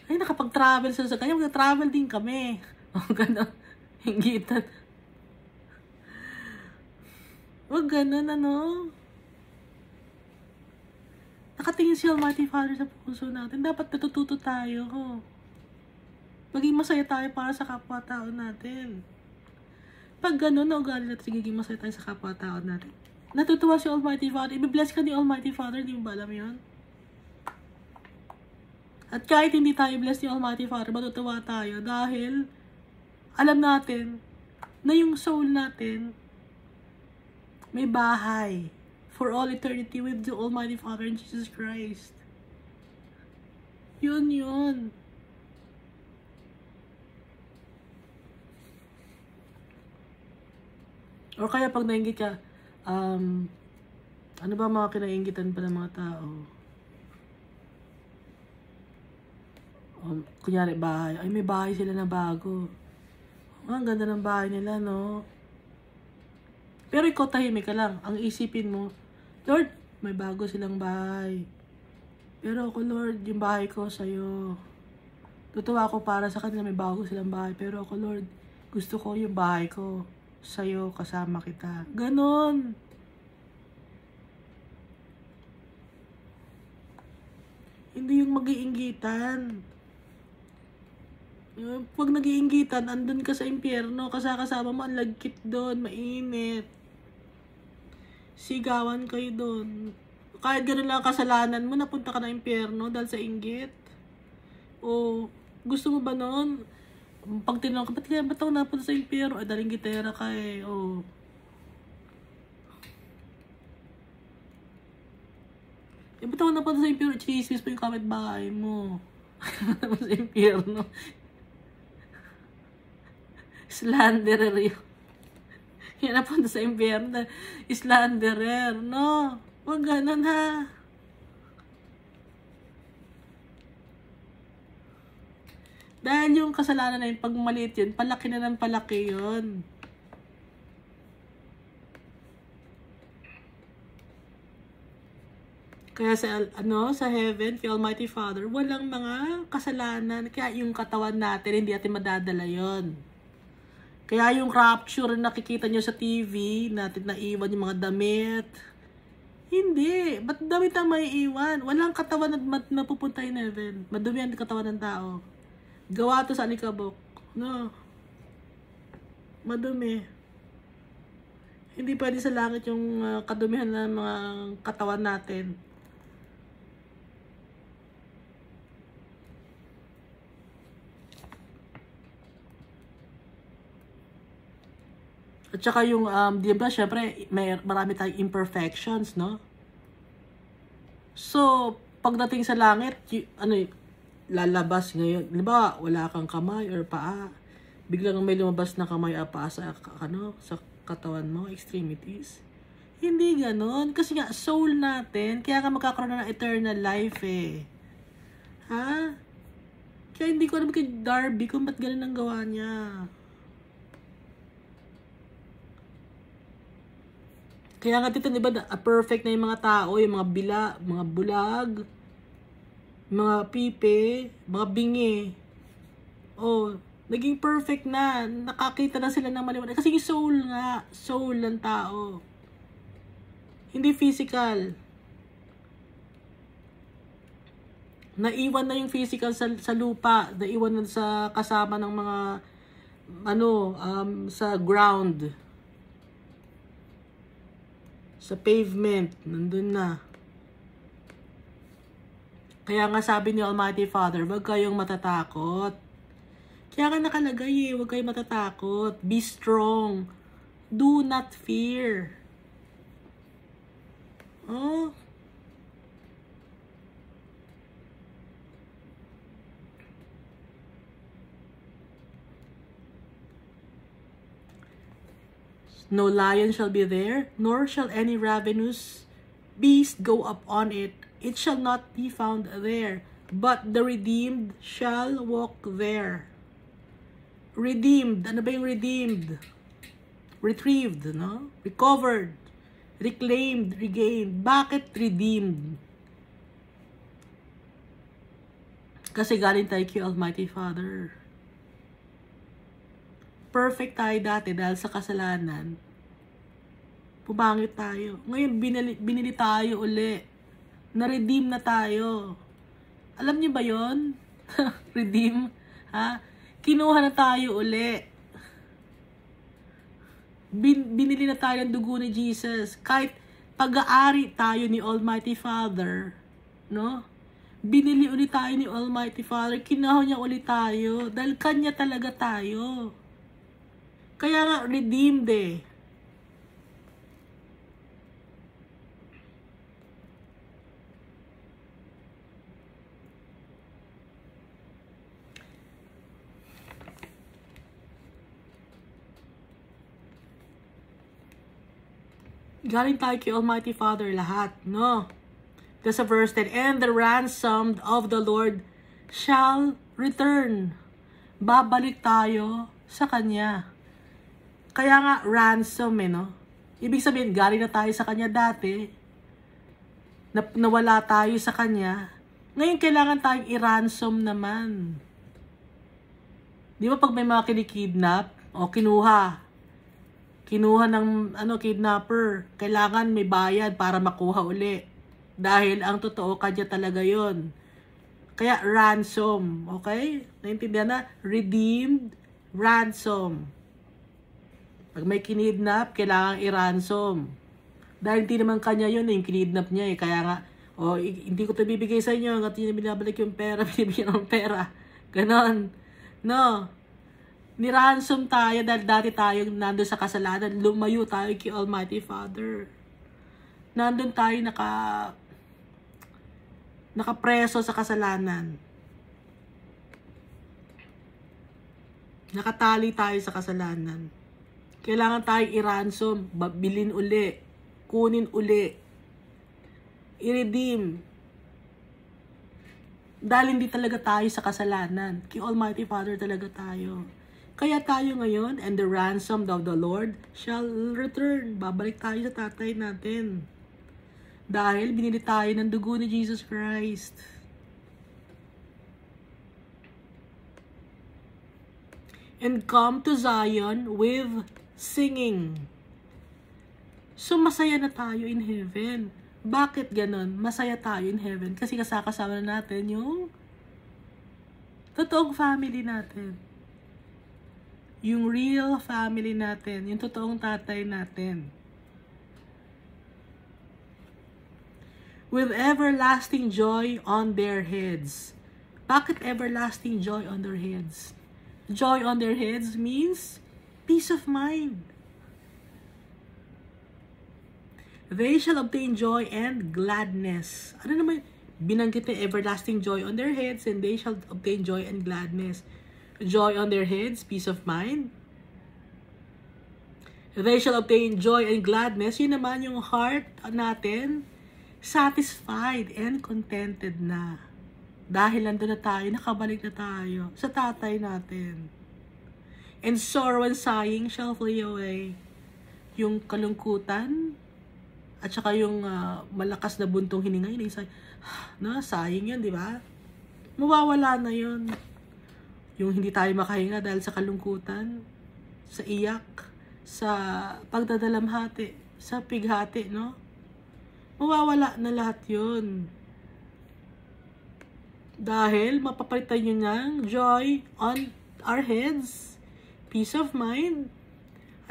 Ay, nakapag-travel sa kanya. Mag-travel din kami. Gano'n. Inggitan. Huwag gano'n, Nakatingin si Almighty Father sa puso natin. Dapat natututo tayo. Maging masaya tayo para sa kapwa-tao natin. Pag gano'n na ugali natin, magiging masaya tayo sa kapwa-tao natin. Natutuwa si Almighty Father. I-bless ka ni Almighty Father. Di mo ba alam yun? At kahit hindi tayo bless ni Almighty Father, matutuwa tayo dahil alam natin na yung soul natin may bahay for all eternity with the Almighty Father and Jesus Christ. Yun. O kaya pag nainggit ka, ano ba mga kinainggitan pa ng mga tao? Kunyari bahay. Ay, may bahay sila na bago. Ang ganda ng bahay nila, no? Pero ikaw tahimik ka lang. Ang isipin mo, Lord, may bago silang bahay. Pero ako, Lord, yung bahay ko sa'yo. Tutuwa ako para sa kanila may bago silang bahay. Pero ako, Lord, gusto ko yung bahay ko sa'yo, kasama kita. Ganon. Hindi yung mag-iinggitan. Pag nag-iinggitan, andun ka sa impyerno, kasama mo, ang lagkit doon, mainit. Sigawan kayo doon. Kahit gano'n lang kasalanan mo, napunta ka na impyerno dahil sa inggit. O, gusto mo ba noon? Pag tinanong ka, ba't ako napunta sa impyerno? Ay, daling gitera ka eh. Eh, ba't ako napunta sa impyerno? Chismis po yung kapitbahay mo. Napunta sa impyerno. Slanderer yun. Yan napunta sa impyerno. Slanderer, no? Huwag ganun, ha? Dahil yung kasalanan na yun, pag maliit yun, palaki na ng palaki yun. Kaya sa heaven, kay Almighty Father, walang mga kasalanan. Kaya yung katawan natin, hindi natin madadala yun. Kaya yung rapture na nakikita nyo sa TV, natin naiwan yung mga damit. Hindi. Ba't damit ang may iwan? Walang katawan na mapupunta in heaven. Madumi ang katawan ng tao. Gawa to sa alikabok. No. Madumi. Hindi pwede sa langit yung kadumihan ng mga katawan natin. At saka yung, di ba, syempre, marami tayong imperfections, no? So, pagdating sa langit, lalabas ngayon. Di ba, wala kang kamay or paa. Biglang may lumabas na kamay at paa sa katawan mo, extremities. Hindi ganon. Kasi nga, soul natin, kaya nga magkakaroon na ng eternal life eh. Ha? Kaya hindi ko alam kay Darby kung ba't ganon ang gawa niya. Kaya nga dito, di ba, perfect na yung mga tao, yung mga bulag, mga pipe, mga bingi. Oh, naging perfect na. Nakakita na sila ng maliwanag. Kasi yung soul nga, soul ng tao. Hindi physical. Naiwan na yung physical sa lupa. Naiwan na sa kasama ng mga, sa ground. Sa pavement, nandun na. Kaya nga sabi ni Almighty Father, huwag kayong matatakot. Kaya nga nakalagay huwag kayong matatakot. Be strong. Do not fear. Oh. No lion shall be there, nor shall any ravenous beast go up on it. It shall not be found there, but the redeemed shall walk there. Redeemed. Ano ba yung redeemed? Retrieved, no? Recovered. Reclaimed. Regained. Bakit redeemed? Kasi galing tayo kay Almighty Father. Perfect tayo dati dahil sa kasalanan. Pumangit tayo. Ngayon, binili tayo uli. Na-redeem na tayo. Alam niyo ba yon? Redeem? Ha? Kinuha na tayo uli. Binili na tayo ng dugo ni Jesus. Kahit pag-aari tayo ni Almighty Father, no? Binili ulit tayo ni Almighty Father. Kinuha niya ulit tayo. Dahil Kanya talaga tayo. Kaya nga, redeemed eh. Galing tayo kay Almighty Father lahat, no? There's a verse that, and the ransomed of the Lord shall return. Babalik tayo sa Kanya. Kaya nga, ransom no? Ibig sabihin, galing na tayo sa Kanya dati. Nawala tayo sa Kanya. Ngayon, kailangan tayong i-ransom naman. Di ba pag may mga kinikidnap, o kinuha ng kidnapper, kailangan may bayad para makuha uli. Dahil ang totoo, Kanya talaga yon. Kaya, ransom. Okay? Naintindihan na? Redeemed, ransom. Pag may kinidnap, kailangan i-ransom. Dahil hindi naman Kanya yun, yung kinidnap niya eh. Kaya nga, hindi ko ito bibigay sa inyo, hanggat yun binabalik yung pera, binibigyan ng pera. Ganon. No. Ni-ransom tayo dahil dati tayong nandun sa kasalanan, lumayo tayo kay Almighty Father. Nandun tayo nakapreso sa kasalanan. Nakatali tayo sa kasalanan. Kailangan tayong i-ransom, bilhin uli, kunin uli, i-redeem. Dahil hindi talaga tayo sa kasalanan. Kay Almighty Father talaga tayo. Kaya tayo ngayon, and the ransom of the Lord shall return. Babalik tayo sa tatay natin. Dahil binili tayo ng dugo ni Jesus Christ. And come to Zion with singing. So, masaya na tayo in heaven. Bakit ganon? Masaya tayo in heaven. Kasi kasama na natin yung totoong family natin. Yung real family natin. Yung totoong tatay natin. With everlasting joy on their heads. Bakit everlasting joy on their heads? Joy on their heads means peace of mind. They shall obtain joy and gladness. Ano naman? Binanggit na everlasting joy on their heads, and they shall obtain joy and gladness. Joy on their heads, peace of mind. They shall obtain joy and gladness. Yun naman yung heart natin, satisfied and contented na. Dahil nandun na tayo, nakabalik na tayo sa tatay natin. And sorrow and sighing shall flee away. Yung kalungkutan, at saka yung malakas na buntong hininga, yun yung sighing yun, di ba? Mawawala na yun. Yung hindi tayo makahinga dahil sa kalungkutan, sa iyak, sa pagdadalamhati, sa pighati, no? Mawawala na lahat yun. Dahil mapapalitan nyo ng joy on our heads, peace of mind,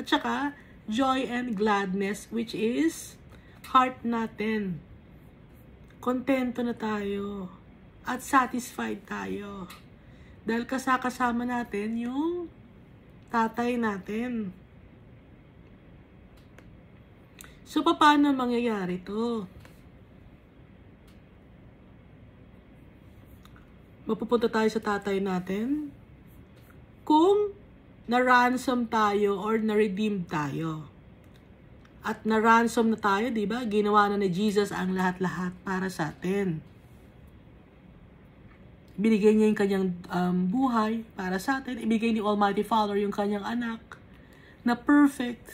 at saka joy and gladness, which is heart natin. Kontento na tayo at satisfied tayo. Dahil kasama natin yung tatay natin. So, paano mangyayari to? Mapupunta tayo sa tatay natin kung na-ransom tayo or na-redeem tayo. At na-ransom na tayo, di ba? Ginawa na ni Jesus ang lahat-lahat para sa atin. Binigay niya yung kanyang buhay para sa atin. Ibigay ni Almighty Father yung kanyang anak na perfect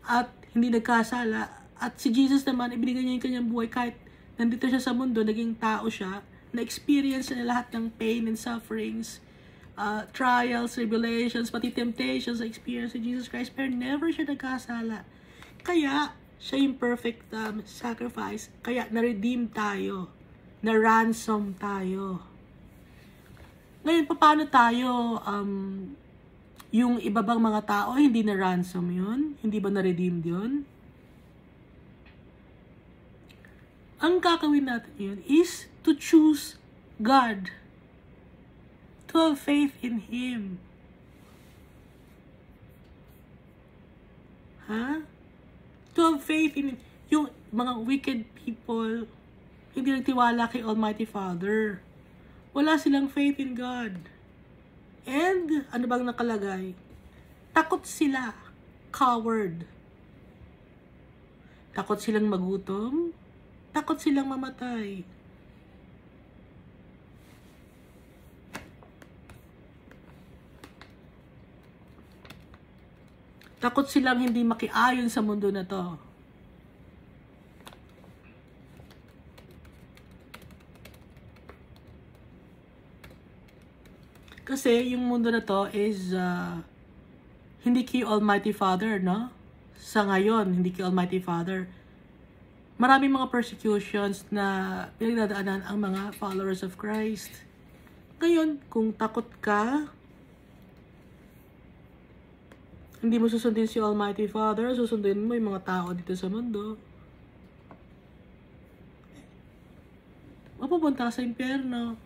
at hindi nagkasala. At si Jesus naman, ibinigay niya yung kanyang buhay kahit nandito siya sa mundo, naging tao siya, na-experience na lahat ng pain and sufferings, trials, tribulations, pati temptations, experience ni Jesus Christ, pero never siya nagkasala. Kaya, siya yung perfect sacrifice. Kaya, na-redeem tayo. Na-ransom tayo. Ngayon, paano tayo, yung iba bang mga tao, hindi na-ransom yun? Hindi ba na-redeem yun? Ang kakawin natin yun is to choose God. To have faith in Him. To have faith in Him. Yung mga wicked people, hindi nagtiwala kay Almighty Father. Wala silang faith in God. And, ano bang nakalagay? Takot sila. Coward. Takot silang magutom. Takot silang mamatay. Takot silang hindi makiayon sa mundo na to. Kasi yung mundo na to is hindi kay Almighty Father, no? Sa ngayon, hindi kay Almighty Father. Maraming mga persecutions na pinagdadaanan ang mga followers of Christ. Ngayon, kung takot ka, hindi mo susundin si Almighty Father, susundin mo yung mga tao dito sa mundo, mapupunta sa impyerno.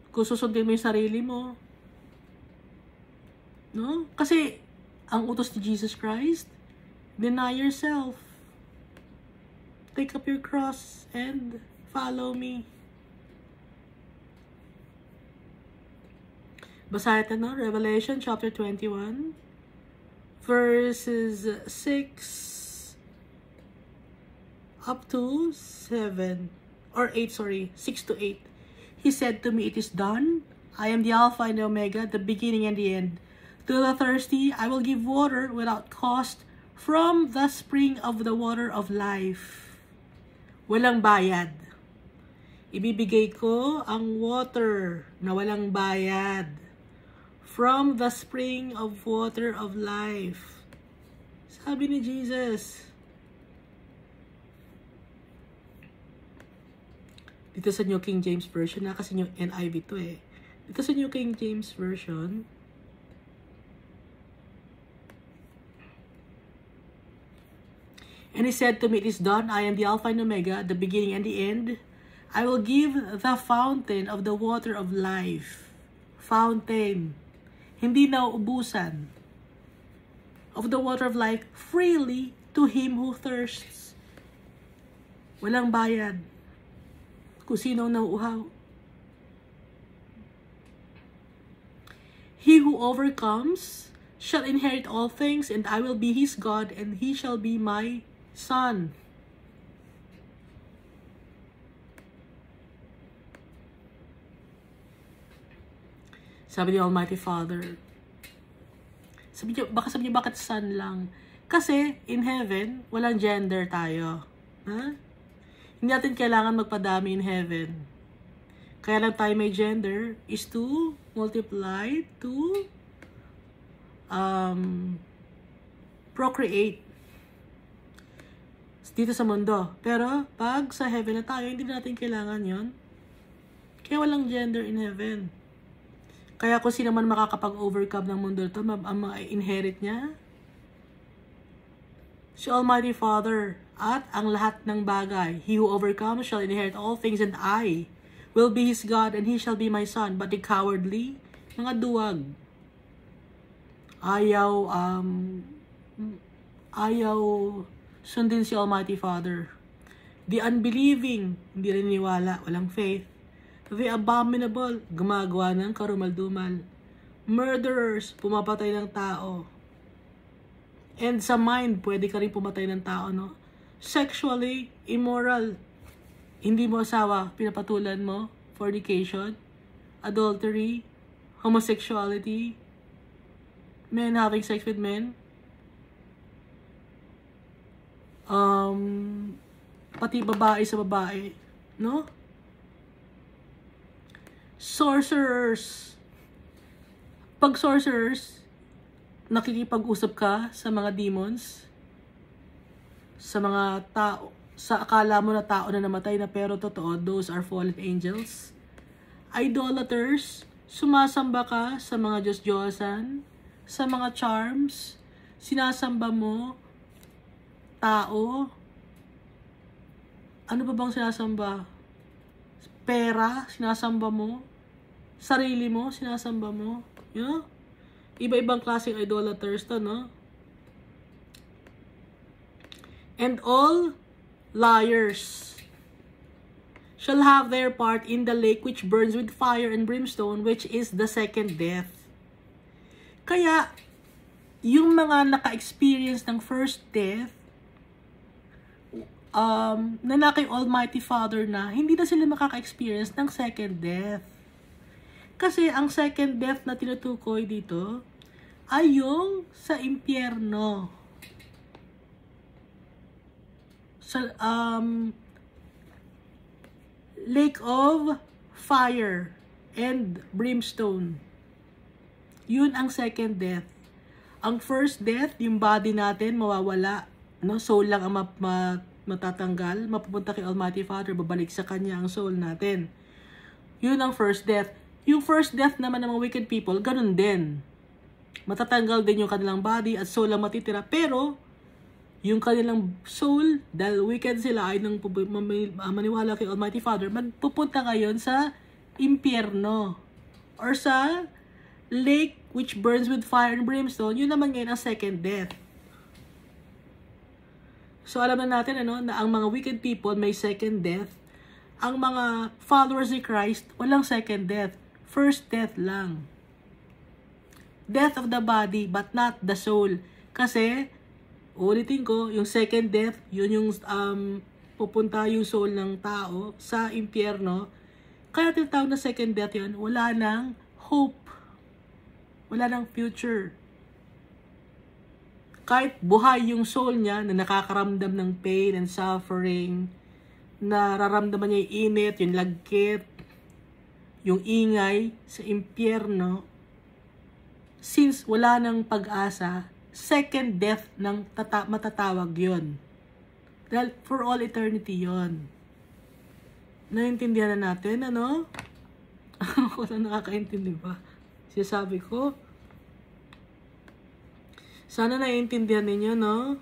Kung susundin mo yung sarili mo. No? Kasi, ang utos ni Jesus Christ, deny yourself. Take up your cross and Follow me. Basahin natin, no? Revelation chapter 21, verses 6 up to 7, or 8, sorry, 6 to 8. He said to me, it is done. I am the Alpha and the Omega, the beginning and the end. To the thirsty, I will give water without cost from the spring of the water of life. Walang bayad. Ibibigay ko ang water na walang bayad from the spring of water of life. Sabi ni Jesus. Dito sa New King James Version, kasi yung NIV to eh. Dito sa New King James Version, and he said to me, it is done. I am the Alpha and Omega, the beginning and the end. I will give the fountain of the water of life. Fountain. Hindi nauubusan. Of the water of life freely to him who thirsts. Walang bayad. Kung sino nauuhaw. He who overcomes shall inherit all things, and I will be his God, and he shall be my son. Sabi ni Almighty Father. Baka sabi niyo, bakit son lang? Kasi, in heaven, walang gender tayo. Ha? Hindi natin kailangan magpadami in heaven. Kaya lang tayo may gender is to multiply, to procreate. Dito sa mundo. Pero, pag sa heaven na tayo, hindi natin kailangan yon. Kaya walang gender in heaven. Kaya kung sino man makakapag-overcome ng mundo ito, ang ma-inherit niya, si Almighty Father, at ang lahat ng bagay. He who overcomes shall inherit all things, and I will be his God, and he shall be my son. But the cowardly, mga duwag, ayaw sundin si Almighty Father. The unbelieving, hindi rin niwala, walang faith. The abominable, gumagawa ng karumal-dumal. Murderers, pumapatay ng tao. And sa mind, pwede ka rin pumatay ng tao, no? Sexually immoral. Hindi mo asawa, pinapatulan mo. Fornication, adultery, homosexuality, men having sex with men. Pati babae sa babae, no? Sorcerers. Pag sorcerers, nakikipag-usap ka sa mga demons, sa mga tao, sa akala mo na tao na namatay na pero totoo, those are fallen angels. Idolaters, sumasamba ka sa mga Diyos-Diyosan, sa mga charms, sinasamba mo, tao. Ano ba bang sinasamba? Pera, sinasamba mo. Sarili mo, sinasamba mo. You know? Iba-ibang klaseng idolaters to, no? And all liars shall have their part in the lake which burns with fire and brimstone, which is the second death. Kaya, yung mga naka-experience ng first death, na kay Almighty Father na, hindi na sila makaka-experience ng second death. Kasi ang second death na tinutukoy dito ay yung sa impyerno. Sa lake of fire and brimstone. Yun ang second death. Ang first death, yung body natin mawawala, no? Soul lang ang matatanggal, mapupunta kay Almighty Father, babalik sa kanya ang soul natin. Yun ang first death. Yung first death naman ng mga wicked people, ganun din. Matatanggal din yung kanilang body at soul lang matitira. Pero, yung kanilang soul, dahil wicked sila, ay nang maniwala kay Almighty Father, magpupunta ngayon sa impyerno. Or sa lake which burns with fire and brimstone. Yun naman ngayon ang second death. So, alam na natin, ano, na ang mga wicked people may second death. ang mga followers ni Christ, walang second death. First death lang. Death of the body, but not the soul. Kasi, ulitin ko, yung second death, yun yung pupunta yung soul ng tao sa impyerno. Kaya tinatawag na second death yun, wala nang hope. Wala nang future. Kahit buhay yung soul niya na nakakaramdam ng pain and suffering, nararamdaman niya yung init, yung lagkit, yung ingay sa impyerno, since wala nang pag-asa, second death ng matatawag yon. Dahil for all eternity yon. Naintindihan na natin, ano? Ako na nakakaintindi ba? Sinasabi ko. Sana naiintindihan ninyo, no?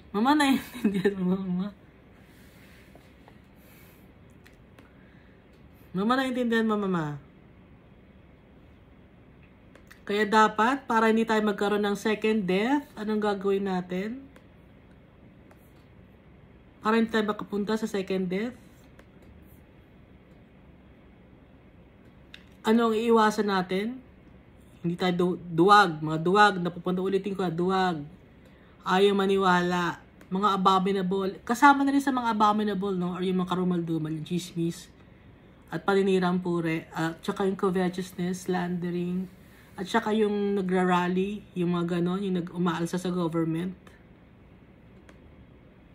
Mama, naiintindihan mo, mama? Mama, naiintindihan mo, mama? Kaya dapat, para hindi tayo magkaroon ng second death, anong gagawin natin? Para hindi tayo makapunta sa second death? Ano ang iiwasan natin? Hindi tayo duwag. Mga duwag, napupunta ulitin ko, duwag. Ayaw maniwala. Mga abominable. Kasama na rin sa mga abominable, no? Or yung mga karumal-dumal, yung chismis. At paninirang pure. At saka yung covetousness, slandering. At saka yung nagra-rally, yung mga ganon, yung nag-umaalsa sa government.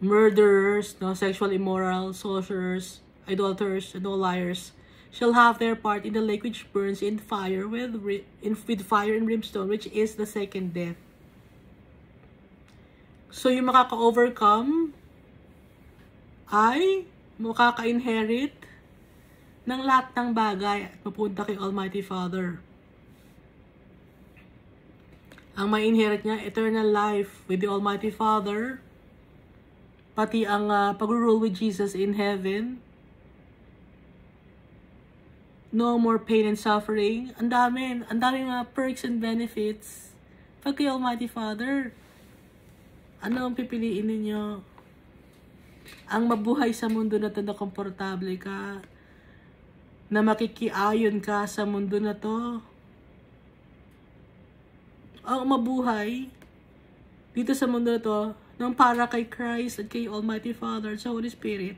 Murderers, no? Sexual immoral, sorcerers, idolaters, and all liars shall have their part in the lake which burns in fire with fire and brimstone, which is the second death. So, yung makaka-overcome ay makaka-inherit ng lahat ng bagay at mapunta kay Almighty Father. Ang may inherit niya, eternal life with the Almighty Father, pati ang pag-rule with Jesus in heaven. No more pain and suffering. Ang dami mga perks and benefits. Pag kay Almighty Father, ano ang pipiliin ninyo? Ang mabuhay sa mundo na ito na komportable ka, na makikiayon ka sa mundo na to. Ang mabuhay dito sa mundo na to, ng para kay Christ at kay Almighty Father at sa Holy Spirit.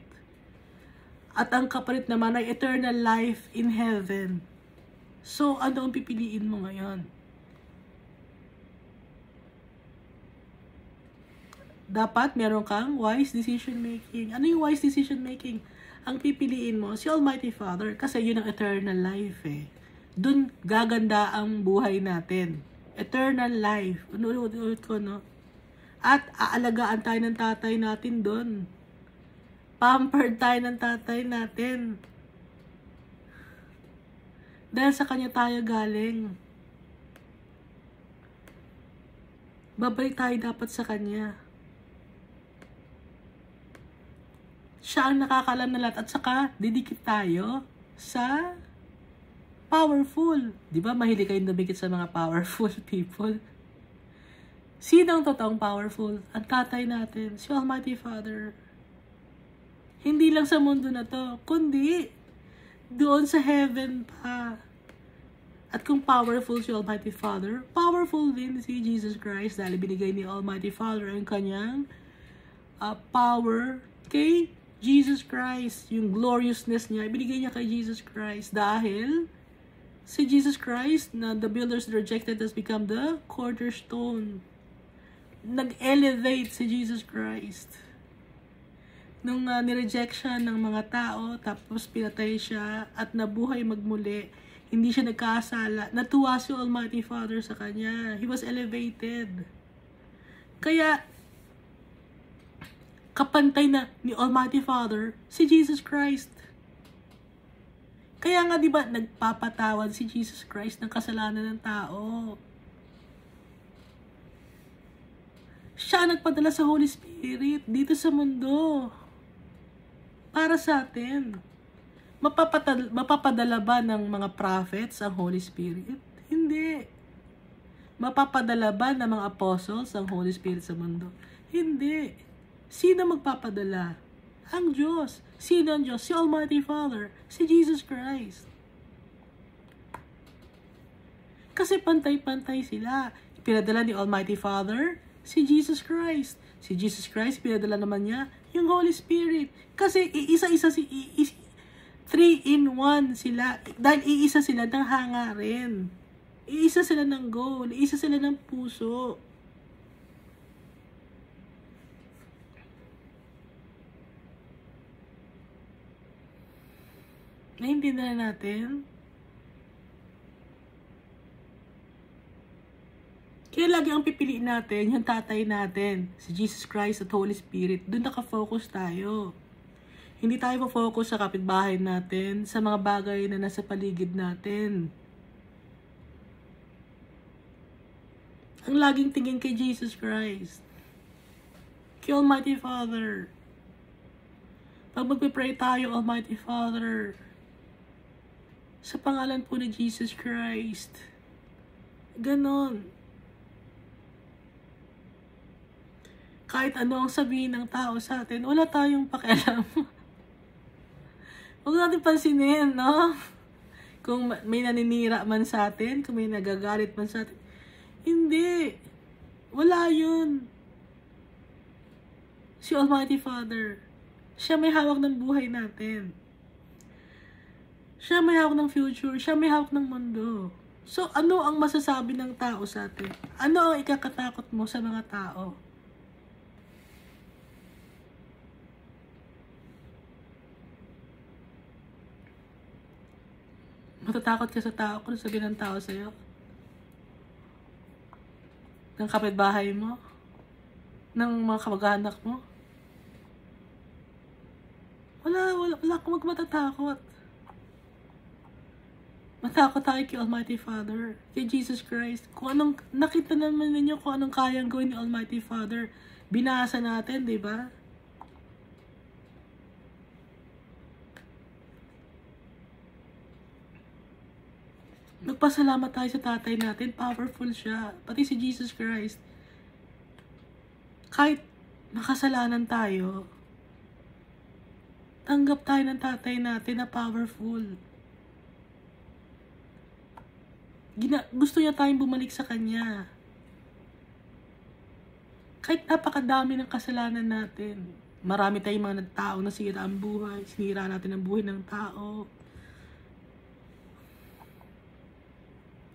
At ang kapalit naman ay eternal life in heaven. So, ano ang pipiliin mo ngayon? Dapat meron kang wise decision making. Ano yung wise decision making? Ang pipiliin mo, si Almighty Father, kasi yun ang eternal life eh. Doon gaganda ang buhay natin. Eternal life. Ulit ko, no? At aalagaan tayo ng tatay natin doon. Pampered tayo ng tatay natin. Dahil sa kanya tayo galing. Babalik tayo dapat sa kanya. Siya ang nakakalam na lahat. At saka, didikit tayo sa powerful. Di ba mahilig kayong dumikit sa mga powerful people? Sino ang totoong powerful? Ang tatay natin, si Almighty Father. Hindi lang sa mundo na to, kundi doon sa heaven pa. At kung powerful si Almighty Father, powerful din si Jesus Christ dahil binigay ni Almighty Father ang kanyang power kay Jesus Christ. Yung gloriousness niya, ibinigay niya kay Jesus Christ dahil si Jesus Christ na the builders rejected has become the cornerstone. Nag-elevate si Jesus Christ. Nung nireject siya ng mga tao, tapos pinatay siya at nabuhay magmuli, hindi siya nagkasala. Natuwa si Almighty Father sa kanya. He was elevated. Kaya, kapantay na ni Almighty Father, si Jesus Christ. Kaya nga, di ba, nagpapatawad si Jesus Christ ng kasalanan ng tao. Siya nagpadala sa Holy Spirit dito sa mundo. Para sa atin. Mapapadala ba ng mga prophets ang Holy Spirit? Hindi. Mapapadala ba ng mga apostles ang Holy Spirit sa mundo? Hindi. Sino magpapadala? Ang Diyos. Sino ang Diyos? Si Almighty Father. Si Jesus Christ. Kasi pantay-pantay sila. Pinadala ni Almighty Father, si Jesus Christ. Si Jesus Christ, pinadala naman niya yung Holy Spirit. Kasi iisa-isa 3-in-1 sila. Dahil iisa sila ng hangarin. Iisa sila ng goal. Iisa sila ng puso. Naiintindihan natin? Kaya lagi ang pipiliin natin, yung tatay natin, si Jesus Christ at Holy Spirit. Doon nakafocus tayo. Hindi tayo focus sa kapitbahay natin, sa mga bagay na nasa paligid natin. Ang laging tingin kay Jesus Christ. Kay Almighty Father. Pag magpipray tayo, Almighty Father, sa pangalan po ni Jesus Christ. Ganon. Kahit ano ang sabihin ng tao sa atin, wala tayong pakialam. Huwag natin pansinin, no? Kung may naninira man sa atin, kung may nagagalit man sa atin. Hindi. Wala yun. Si Almighty Father, siya may hawak ng buhay natin. Siya may hawak ng future. Siya may hawak ng mundo. So, ano ang masasabi ng tao sa atin? Ano ang ikakatakot mo sa mga tao? Matatakot ka sa tao kung sabihin ng tao sa'yo? Ng kapitbahay mo? Ng mga kamag-anak mo? Wala kang magmatatakot. Matakot tayo kay Almighty Father, kay Jesus Christ. Kung anong, nakita naman ninyo kung anong kayang gawin ni Almighty Father. Binasa natin, di ba? Magpasalamat tayo sa tatay natin. Powerful siya. Pati si Jesus Christ. Kahit makasalanan tayo, tanggap tayo ng tatay natin na powerful. Gusto niya tayong bumalik sa Kanya. Kahit napakadami ng kasalanan natin. Marami tayong mga tao na sinira ang buhay. Sinira natin ang buhay ng tao.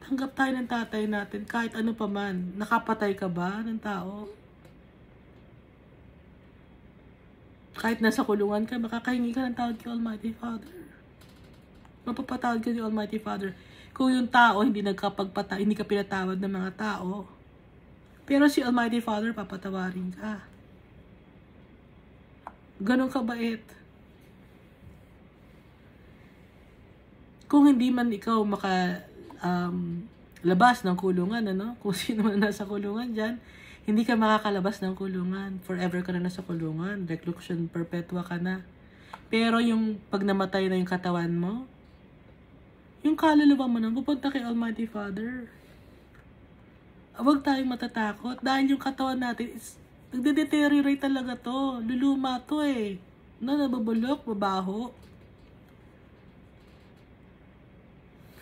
Tanggap tayo ng tatay natin kahit ano pa man. Nakapatay ka ba ng tao? Kahit nasa kulungan ka, makakahingi ka ng tawad kay Almighty Father. Mapapatawad ka ni Almighty Father. Kung yung tao hindi nagkapagpatawad, hindi ka pinatawad ng mga tao. Pero si Almighty Father, papatawarin ka. Ganon kabait. Kung hindi man ikaw labas ng kulungan, ano? Kung sino man nasa kulungan dyan, hindi ka makakalabas ng kulungan. Forever ka na nasa kulungan. Reclusion perpetua ka na. Pero yung pag namatay na yung katawan mo, yung kaluluwa mo na, pupunta kay Almighty Father. Huwag tayong matatakot. Dahil yung katawan natin, nagde-deteriorate talaga to. Luluma to eh. Nababulok, babaho.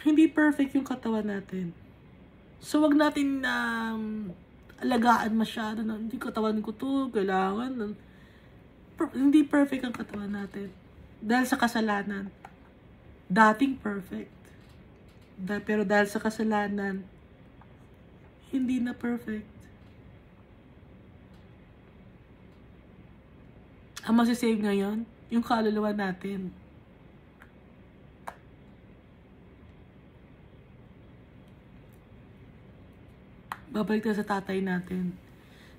Hindi perfect yung katawan natin. So, wag natin alagaan masyado na, hindi katawan ko to, kailangan. Hindi perfect ang katawan natin. Dahil sa kasalanan. Dating perfect. Pero dahil sa kasalanan, hindi na perfect. Ang masisave ngayon, yung kaluluwa natin. Babalik na sa tatay natin.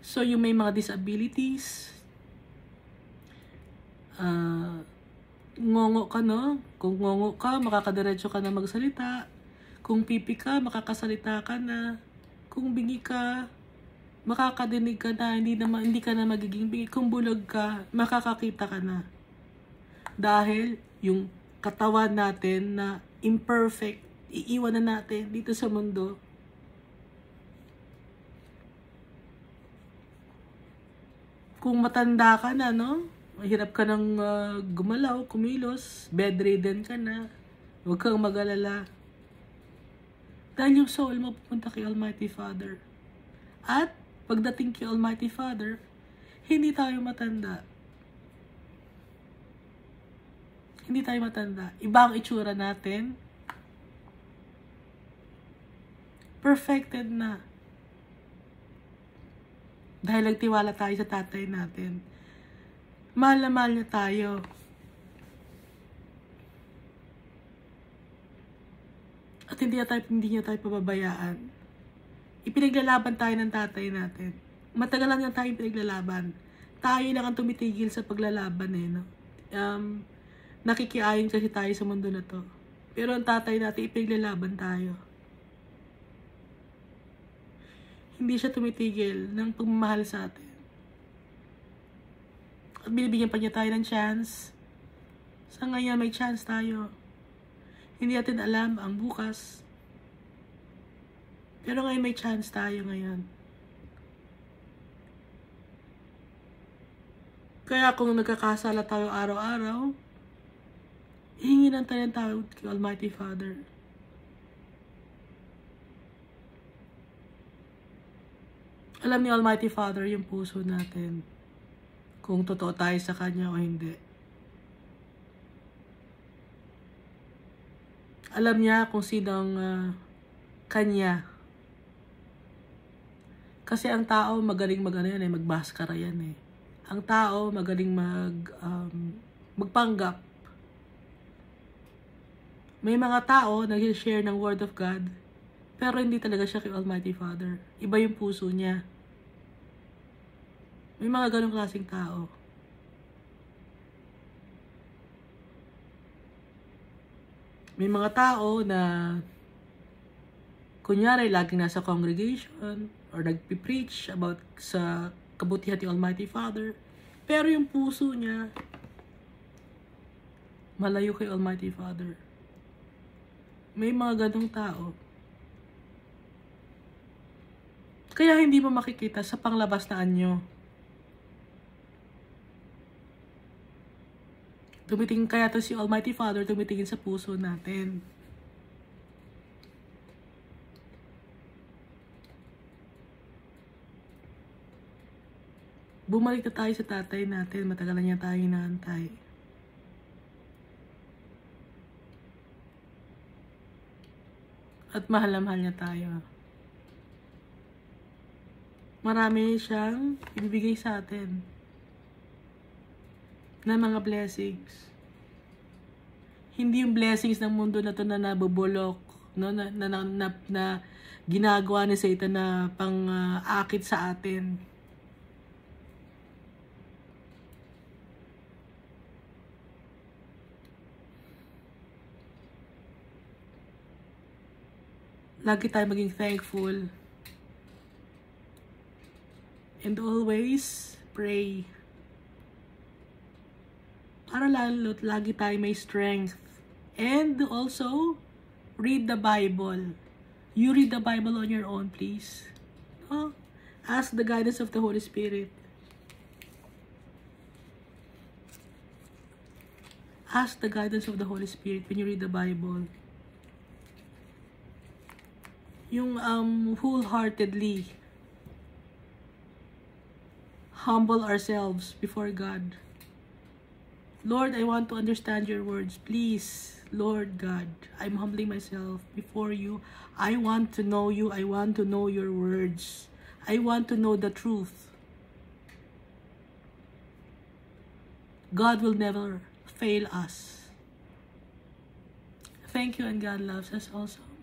So, yung may mga disabilities, ngongo ka, no? Kung ngongo ka, makakadiretso ka na magsalita. Kung pipi ka, makakasalita ka na. Kung bingi ka, makakadinig ka na, hindi ka na magiging bingi. Kung bulog ka, makakakita ka na. Dahil yung katawan natin na imperfect, iiwan na natin dito sa mundo. Kung matanda ka na, no? Mahirap ka ng gumalaw, kumilos, bedridden ka na. Huwag kang mag-alala. Dahil yung soul mo pupunta kay Almighty Father. At pagdating kay Almighty Father, hindi tayo matanda. Hindi tayo matanda. Iba ang itsura natin. Perfected na. Dahil nagtiwala tayo sa tatay natin. Mahal na mahal niya tayo. At hindi niya tayo pababayaan. Ipinaglalaban tayo ng tatay natin. Matagal lang yan tayong pinaglalaban. Tayo lang ang tumitigil sa paglalaban no? Nakikiayon kasi tayo sa mundo na to. Pero ang tatay natin, ipinaglalaban tayo. Hindi siya tumitigil ng pagmamahal sa atin. At binibigyan pa niya tayo ng chance. Sa ngayon, may chance tayo. Hindi natin alam ang bukas. Pero ngayon, may chance tayo ngayon. Kaya kung nagkakasala tayo araw-araw, hihingi lang tayo ng tawad kay Almighty Father. Alam ni Almighty Father yung puso natin. Kung totoo tayo sa Kanya o hindi. Alam niya kung sinong Kanya. Kasi ang tao magaling magbaskara yan eh. Ang tao magaling magpanggap. May mga tao nag-share ng Word of God, pero hindi talaga siya kay Almighty Father. Iba yung puso niya. May mga ganong klaseng tao. May mga tao na kunyari laging nasa congregation or nagpipreach about sa kabutihan ni Almighty Father, pero yung puso niya malayo kay Almighty Father. May mga ganong tao. Kaya hindi mo makikita sa panglabas na anyo. Tumitingin kaya to si Almighty Father, tumitingin sa puso natin. Bumalik na tayo sa tatay natin. Matagal na niya tayo inaantay. At mahal na mahal niya tayo. Marami siyang ibibigay sa atin na mga blessings. Hindi yung blessings ng mundo na to na nabubulok, no? na ginagawa ni Satan na pang-akit sa atin. Lagi tayo maging thankful. And always pray. Para lagi tayo may strength. And also, read the Bible. You read the Bible on your own, please. No? Ask the guidance of the Holy Spirit. Ask the guidance of the Holy Spirit when you read the Bible. Yung wholeheartedly humble ourselves before God. Lord, I want to understand your words. Please, Lord God, I'm humbling myself before you. I want to know you. I want to know your words. I want to know the truth. God will never fail us. Thank you, and God loves us also.